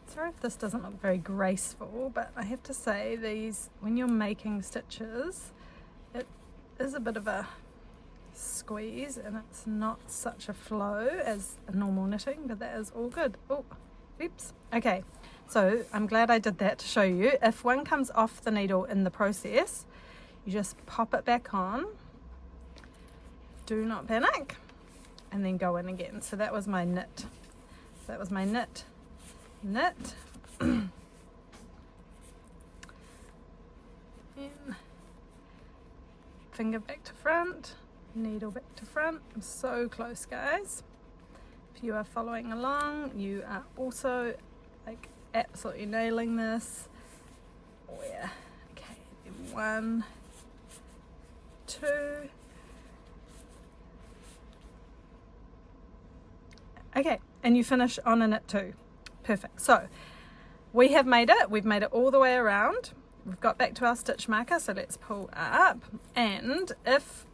Sorry if this doesn't look very graceful, but I have to say these, when you're making stitches, it is a bit of a squeeze and it's not such a flow as a normal knitting, but that is all good. Oh, oops. Okay, so I'm glad I did that to show you. If one comes off the needle in the process, you just pop it back on. Do not panic, and then go in again. So that was my knit. That was my knit, Then finger back to front, needle back to front. I'm so close, guys. If you are following along, you are also like absolutely nailing this. Where? Okay, then 1, 2. Okay, and you finish on a knit 2. Perfect. So we have made it. We've made it all the way around. We've got back to our stitch marker, so let's pull up. And if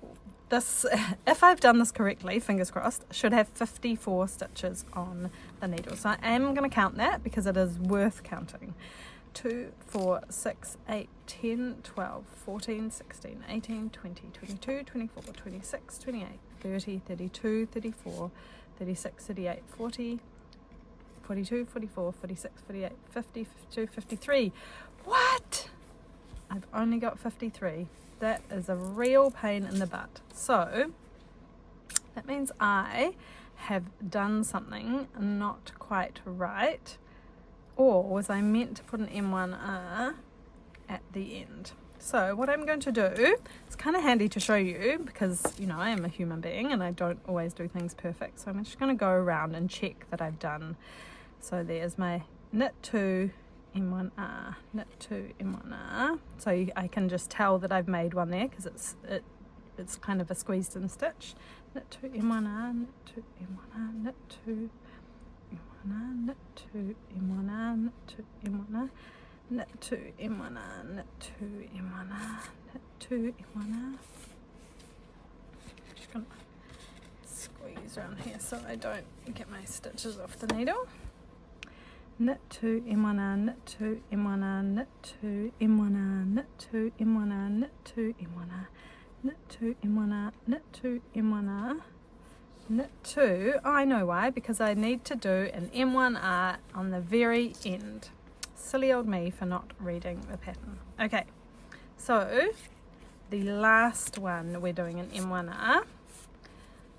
I've done this correctly, fingers crossed, should have 54 stitches on the needle. So I am going to count that because it is worth counting. 2, 4, 6, 8, 10, 12, 14, 16, 18, 20, 22, 24, 26, 28, 30, 32, 34, 36, 38, 40, 42, 44, 46, 48, 50, 52, 53. What? I've only got 53. That is a real pain in the butt. So that means I have done something not quite right. Or was I meant to put an M1R at the end? So what I'm going to do, it's kind of handy to show you because, you know, I am a human being and I don't always do things perfect. So I'm just going to go around and check that I've done. So there's my knit 2, M1R, knit 2, M1R. So I can just tell that I've made one there because it's kind of a squeezed in stitch. Knit 2, M1R, knit 2, M1R, knit 2, M1R, knit 2, M1R, knit 2, M1R, knit 2, M1R, knit 2, M1R, knit 2, M1R. Just gonna squeeze around here so I don't get my stitches off the needle. Knit 2, M1R, knit 2, M1R, knit 2, M1R, knit 2, M1R, knit 2, M1R, knit 2, M1R, knit 2, M1R, knit 2. Oh, I know why, because I need to do an M1R on the very end. Silly old me for not reading the pattern. Okay, so the last one we're doing an M1R.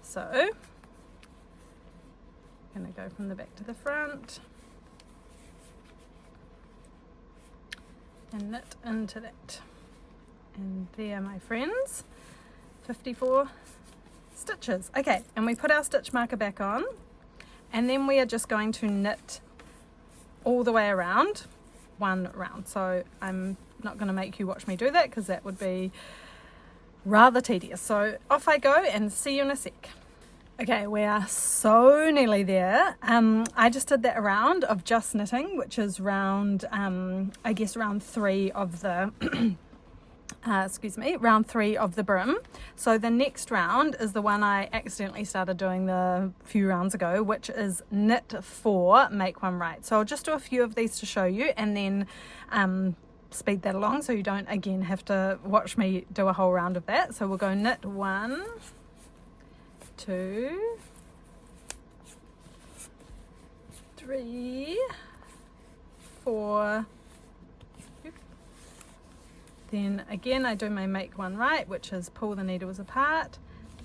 So I'm going to go from the back to the front and knit into that. And there, my friends, 54 stitches. Okay, and we put our stitch marker back on, and then we are just going to knit all the way around one round. So I'm not going to make you watch me do that because that would be rather tedious. So off I go and see you in a sec. Okay, we are so nearly there. I just did that round of just knitting, which is round, I guess round 3 of the round 3 of the brim. So the next round is the one I accidentally started doing the few rounds ago, which is knit 4, make 1 right. So I'll just do a few of these to show you and then speed that along so you don't again have to watch me do a whole round of that. So we'll go knit 1, 2, 3, 4. Then again I do my make 1 right, which is pull the needles apart,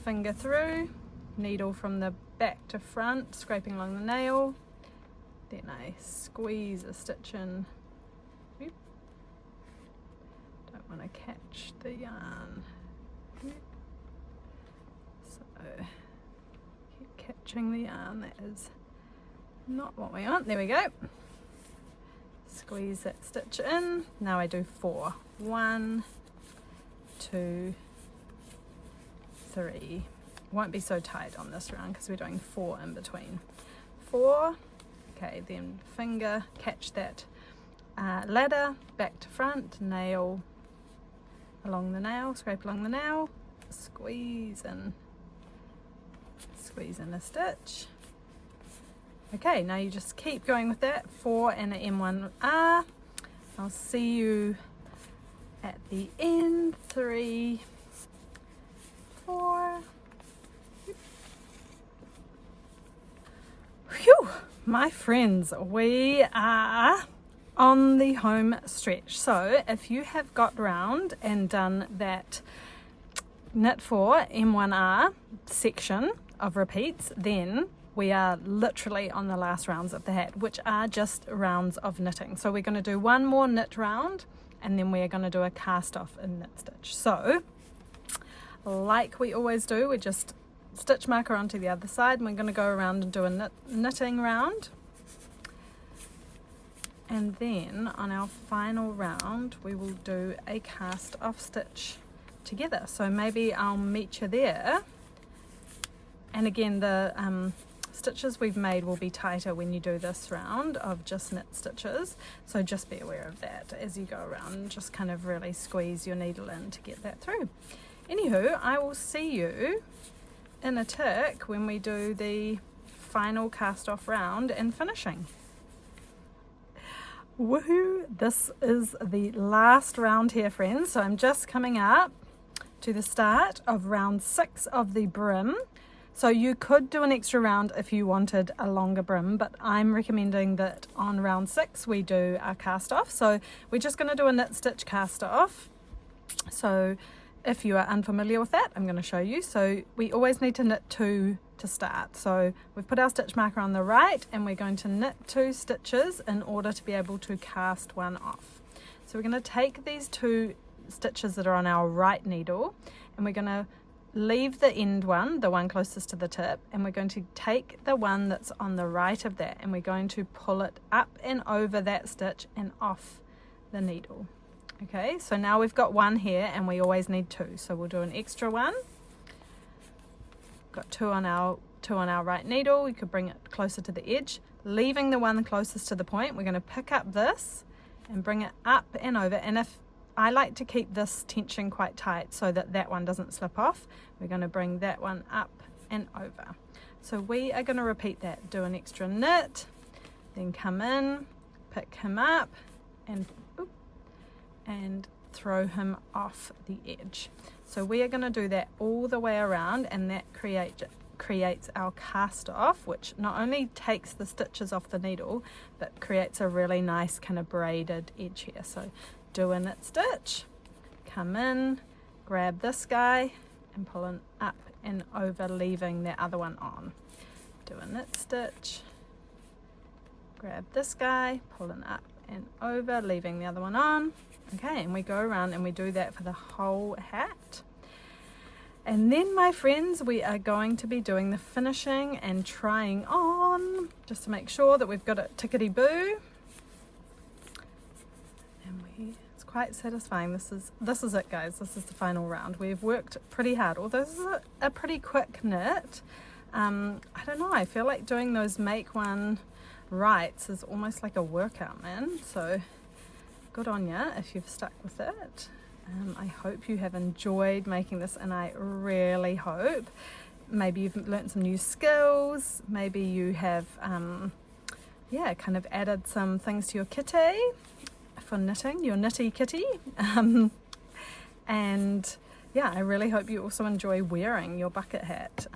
finger through, needle from the back to front, scraping along the nail. Then I squeeze a stitch in. Don't want to catch the yarn. So keep catching the yarn, that is not what we want. There we go. Squeeze that stitch in. Now I do 4. 1, 2, 3. Won't be so tight on this round because we're doing 4 in between. 4. Okay, then finger, catch that ladder, back to front, nail along the nail, scrape along the nail, squeeze in a stitch. Okay, now you just keep going with that. 4 and an M1R. I'll see you at the end. 3, 4. Phew, my friends, we are on the home stretch. So if you have got round and done that knit 4 M1R section of repeats, then we are literally on the last rounds of the hat, which are just rounds of knitting. So we're going to do one more knit round and then we are going to do a cast off in knit stitch. So like we always do, we just stitch marker onto the other side, and we're going to go around and do a knitting round, and then on our final round we will do a cast off stitch together. So maybe I'll meet you there. And again, the stitches we've made will be tighter when you do this round of just knit stitches, so just be aware of that as you go around, and just kind of really squeeze your needle in to get that through. Anywho, I will see you in a tick when we do the final cast off round and finishing. Woohoo! This is the last round here, friends, so I'm just coming up to the start of round 6 of the brim. So you could do an extra round if you wanted a longer brim, but I'm recommending that on round 6 we do our cast off. So we're just going to do a knit stitch cast off. So if you are unfamiliar with that, I'm going to show you. So we always need to knit 2 to start. So we've put our stitch marker on the right, and we're going to knit 2 stitches in order to be able to cast one off. So we're going to take these 2 stitches that are on our right needle, and we're going to leave the end one, the one closest to the tip, and we're going to take the one that's on the right of that, and we're going to pull it up and over that stitch and off the needle. Okay, so now we've got 1 here, and we always need 2, so we'll do an extra 1. Got 2 on our right needle. You could bring it closer to the edge, leaving the one closest to the point. We're going to pick up this and bring it up and over, and if I like to keep this tension quite tight so that that one doesn't slip off, we're going to bring that one up and over. So we are going to repeat that. Do an extra knit, then come in, pick him up, and throw him off the edge. So we are going to do that all the way around, and that creates our cast off, which not only takes the stitches off the needle, but creates a really nice kind of braided edge here. So do a knit stitch, come in, grab this guy and pull it up and over, leaving the other one on. Do a knit stitch, grab this guy, pull it up and over, leaving the other one on. Okay, and we go around and we do that for the whole hat. And then, my friends, we are going to be doing the finishing and trying on, just to make sure that we've got it tickety-boo. It's quite satisfying. This is it, guys. This is the final round. We've worked pretty hard, although this is a pretty quick knit. I don't know, I feel like doing those make one rights is almost like a workout, man. So good on ya if you've stuck with it. I hope you have enjoyed making this, and I really hope maybe you've learnt some new skills, maybe you have kind of added some things to your kitty for knitting, your knitty kitty. And yeah, I really hope you also enjoy wearing your bucket hat.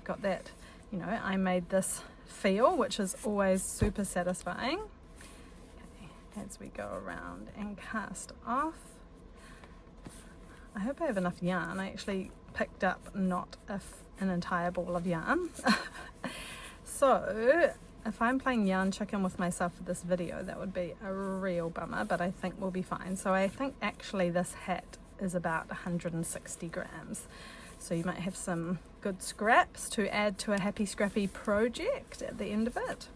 Got that, I made this feel, which is always super satisfying. Okay, as we go around and cast off. I hope I have enough yarn. I actually picked up not an entire ball of yarn. So if I'm playing yarn chicken with myself for this video, that would be a real bummer, but I think we'll be fine. So I think actually this hat is about 160 grams. So you might have some good scraps to add to a happy scrappy project at the end of it.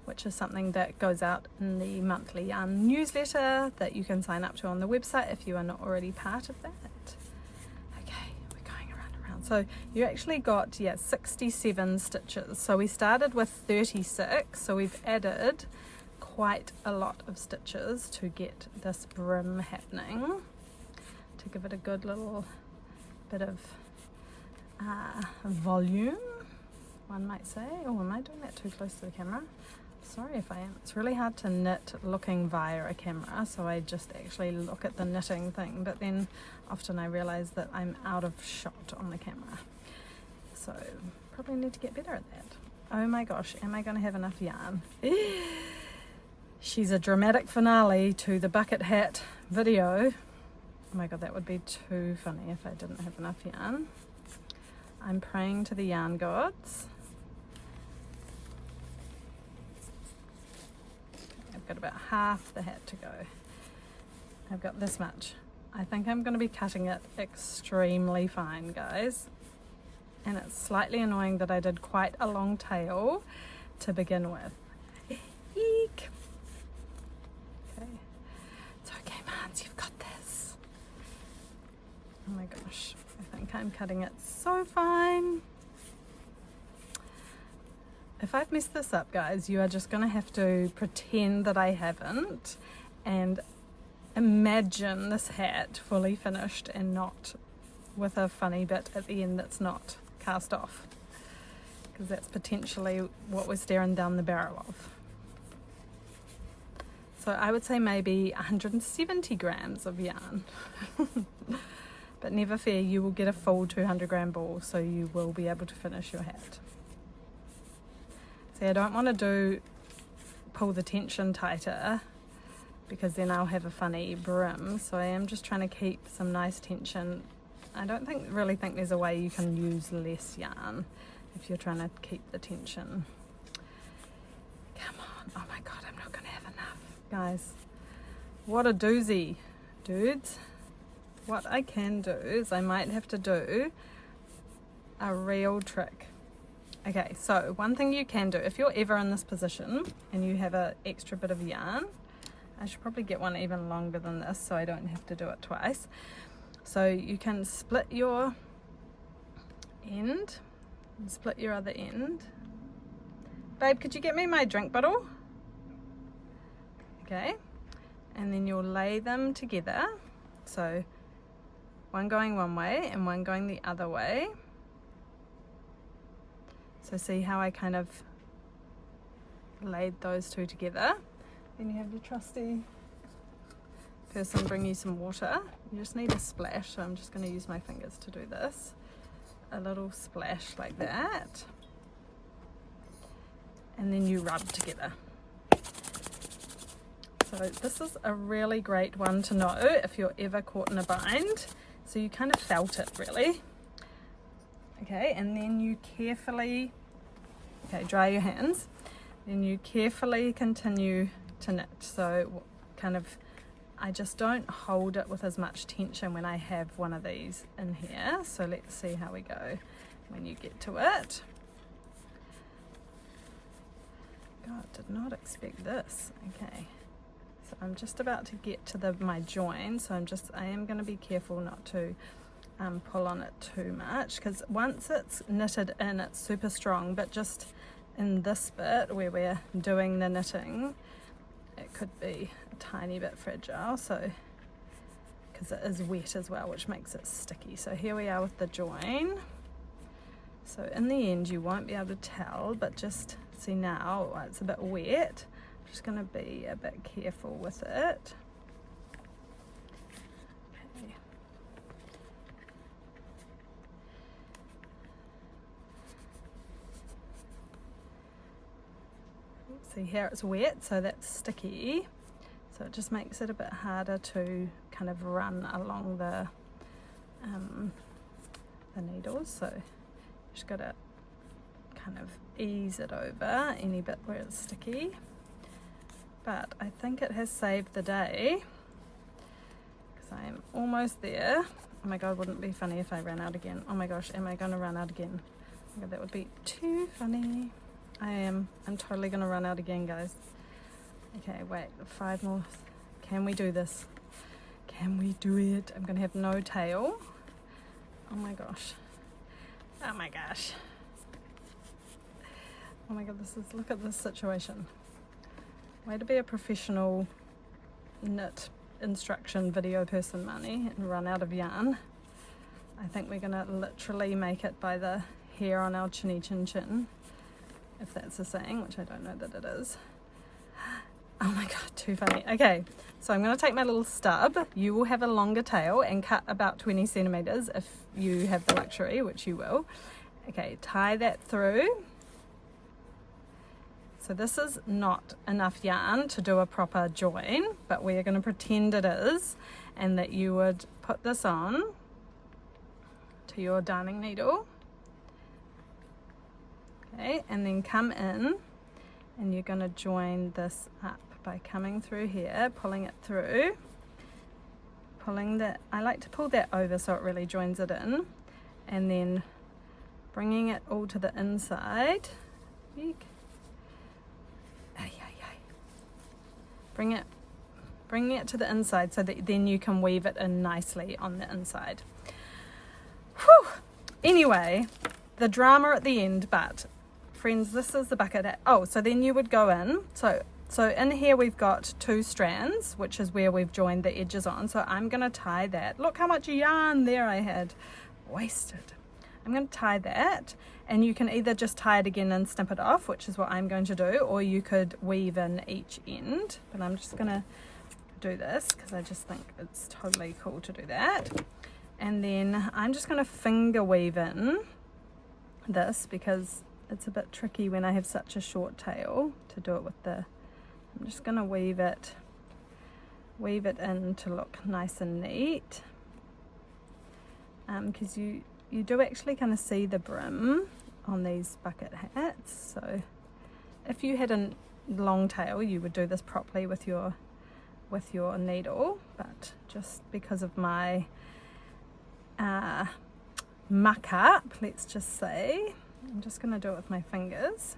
Which is something that goes out in the monthly yarn newsletter that you can sign up to on the website if you are not already part of that. Okay, we're going around. So you actually got 67 stitches. So we started with 36, so we've added quite a lot of stitches to get this brim happening, to give it a good little bit of volume, one might say. Oh, am I doing that too close to the camera? Sorry if I am. It's really hard to knit looking via a camera, so I just actually look at the knitting thing, but then often I realize that I'm out of shot on the camera. So probably need to get better at that. Oh my gosh, am I going to have enough yarn? She's a dramatic finale to the bucket hat video. Oh my god, that would be too funny if I didn't have enough yarn. I'm praying to the yarn gods. got about half the hat to go. I've got this much. I think I'm going to be cutting it extremely fine, guys. And it's slightly annoying that I did quite a long tail to begin with. Eek! Okay. It's okay, Mans, you've got this. Oh my gosh, I think I'm cutting it so fine. If I've messed this up, guys, you are just going to have to pretend that I haven't and imagine this hat fully finished and not with a funny bit at the end that's not cast off, because that's potentially what we're staring down the barrel of. So I would say maybe 170 grams of yarn. But never fear, you will get a full 200 gram ball, so you will be able to finish your hat. See, I don't want to pull the tension tighter, because then I'll have a funny brim, so I am just trying to keep some nice tension. I don't really think there's a way you can use less yarn if you're trying to keep the tension. Come on, oh my god, I'm not going to have enough. Guys, what a doozy, dudes. What I can do is I might have to do a real trick. Okay, so one thing you can do, if you're ever in this position and you have an extra bit of yarn, I should probably get one even longer than this so I don't have to do it twice. So you can split your end and split your other end. Babe, could you get me my drink bottle? Okay, and then you'll lay them together. So one going one way and one going the other way. So see how I kind of laid those two together. Then you have your trusty person bring you some water. You just need a splash, so I'm just going to use my fingers to do this. A little splash like that. And then you rub together. So this is a really great one to know if you're ever caught in a bind. So you kind of felt it really. Okay, and then you carefully, dry your hands. Then you carefully continue to knit. So kind of, I just don't hold it with as much tension when I have one of these in here. So let's see how we go when you get to it. God, did not expect this. Okay. So I'm just about to get to my join, so I am going to be careful not to pull on it too much, because once it's knitted in, it's super strong, but just in this bit where we're doing the knitting, it could be a tiny bit fragile, so because it is wet as well, which makes it sticky. So here we are with the join. So in the end you won't be able to tell, but just see now it's a bit wet. Just going to be a bit careful with it. Okay. See here it's wet, so that's sticky. So it just makes it a bit harder to kind of run along the needles. So just got to kind of ease it over any bit where it's sticky. But I think it has saved the day, because I am almost there. Oh my god, wouldn't it be funny if I ran out again? Oh my gosh, am I going to run out again? Oh my god, that would be too funny. I'm totally going to run out again, guys. Okay, wait, 5 more. Can we do this? Can we do it? I'm going to have no tail. Oh my gosh. Oh my gosh. Oh my god, look at this situation. Way to be a professional knit instruction video person, Marnie, and run out of yarn. I think we're going to literally make it by the hair on our chinny chin chin, if that's a saying, which I don't know that it is. Oh my god, too funny. Okay, so I'm going to take my little stub. You will have a longer tail and cut about 20 centimeters if you have the luxury, which you will. Okay, tie that through. So this is not enough yarn to do a proper join, but we are going to pretend it is, and that you would put this on to your darning needle. Okay, and then come in and you're going to join this up. by coming through here, pulling it through, I like to pull that over so it really joins it in, and then bringing it all to the inside. Bringing it to the inside so that then you can weave it in nicely on the inside. Whew. Anyway, the drama at the end, but friends, this is the bucket hat. Oh, so then you would go in. So in here we've got 2 strands, which is where we've joined the edges on. So I'm going to tie that. Look how much yarn there I had wasted. I'm going to tie that, and you can either just tie it again and snip it off, which is what I'm going to do, or you could weave in each end. But I'm just going to do this because I just think it's totally cool to do that. And then I'm just going to finger weave in this because it's a bit tricky when I have such a short tail to do it with the, I'm just going to weave it in to look nice and neat, because you do actually kind of see the brim on these bucket hats. So if you had a long tail, you would do this properly with your needle, but just because of my muck up, let's just say, I'm just going to do it with my fingers.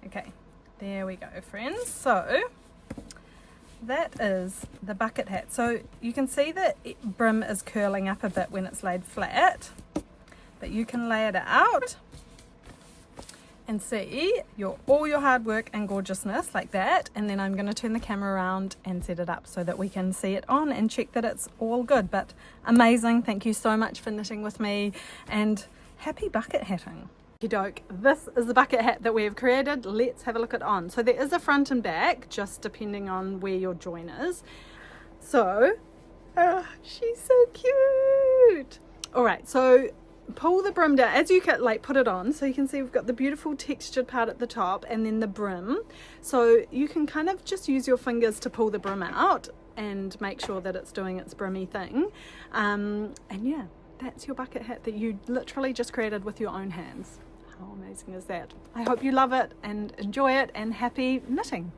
Okay, there we go, friends. So that is the bucket hat. So you can see that brim is curling up a bit when it's laid flat, but you can lay it out and see all your hard work and gorgeousness like that. And then I'm going to turn the camera around and set it up so that we can see it on and check that it's all good. But amazing, thank you so much for knitting with me, and happy bucket hatting. Okey-doke, this is the bucket hat that we have created. Let's have a look at on. So there is a front and back, just depending on where your join is. So she's so cute. All right, so pull the brim down as you can, like put it on, so you can see we've got the beautiful textured part at the top and then the brim. So you can kind of just use your fingers to pull the brim out and make sure that it's doing its brimmy thing. And yeah, that's your bucket hat that you literally just created with your own hands. How amazing is that? I hope you love it and enjoy it, and happy knitting.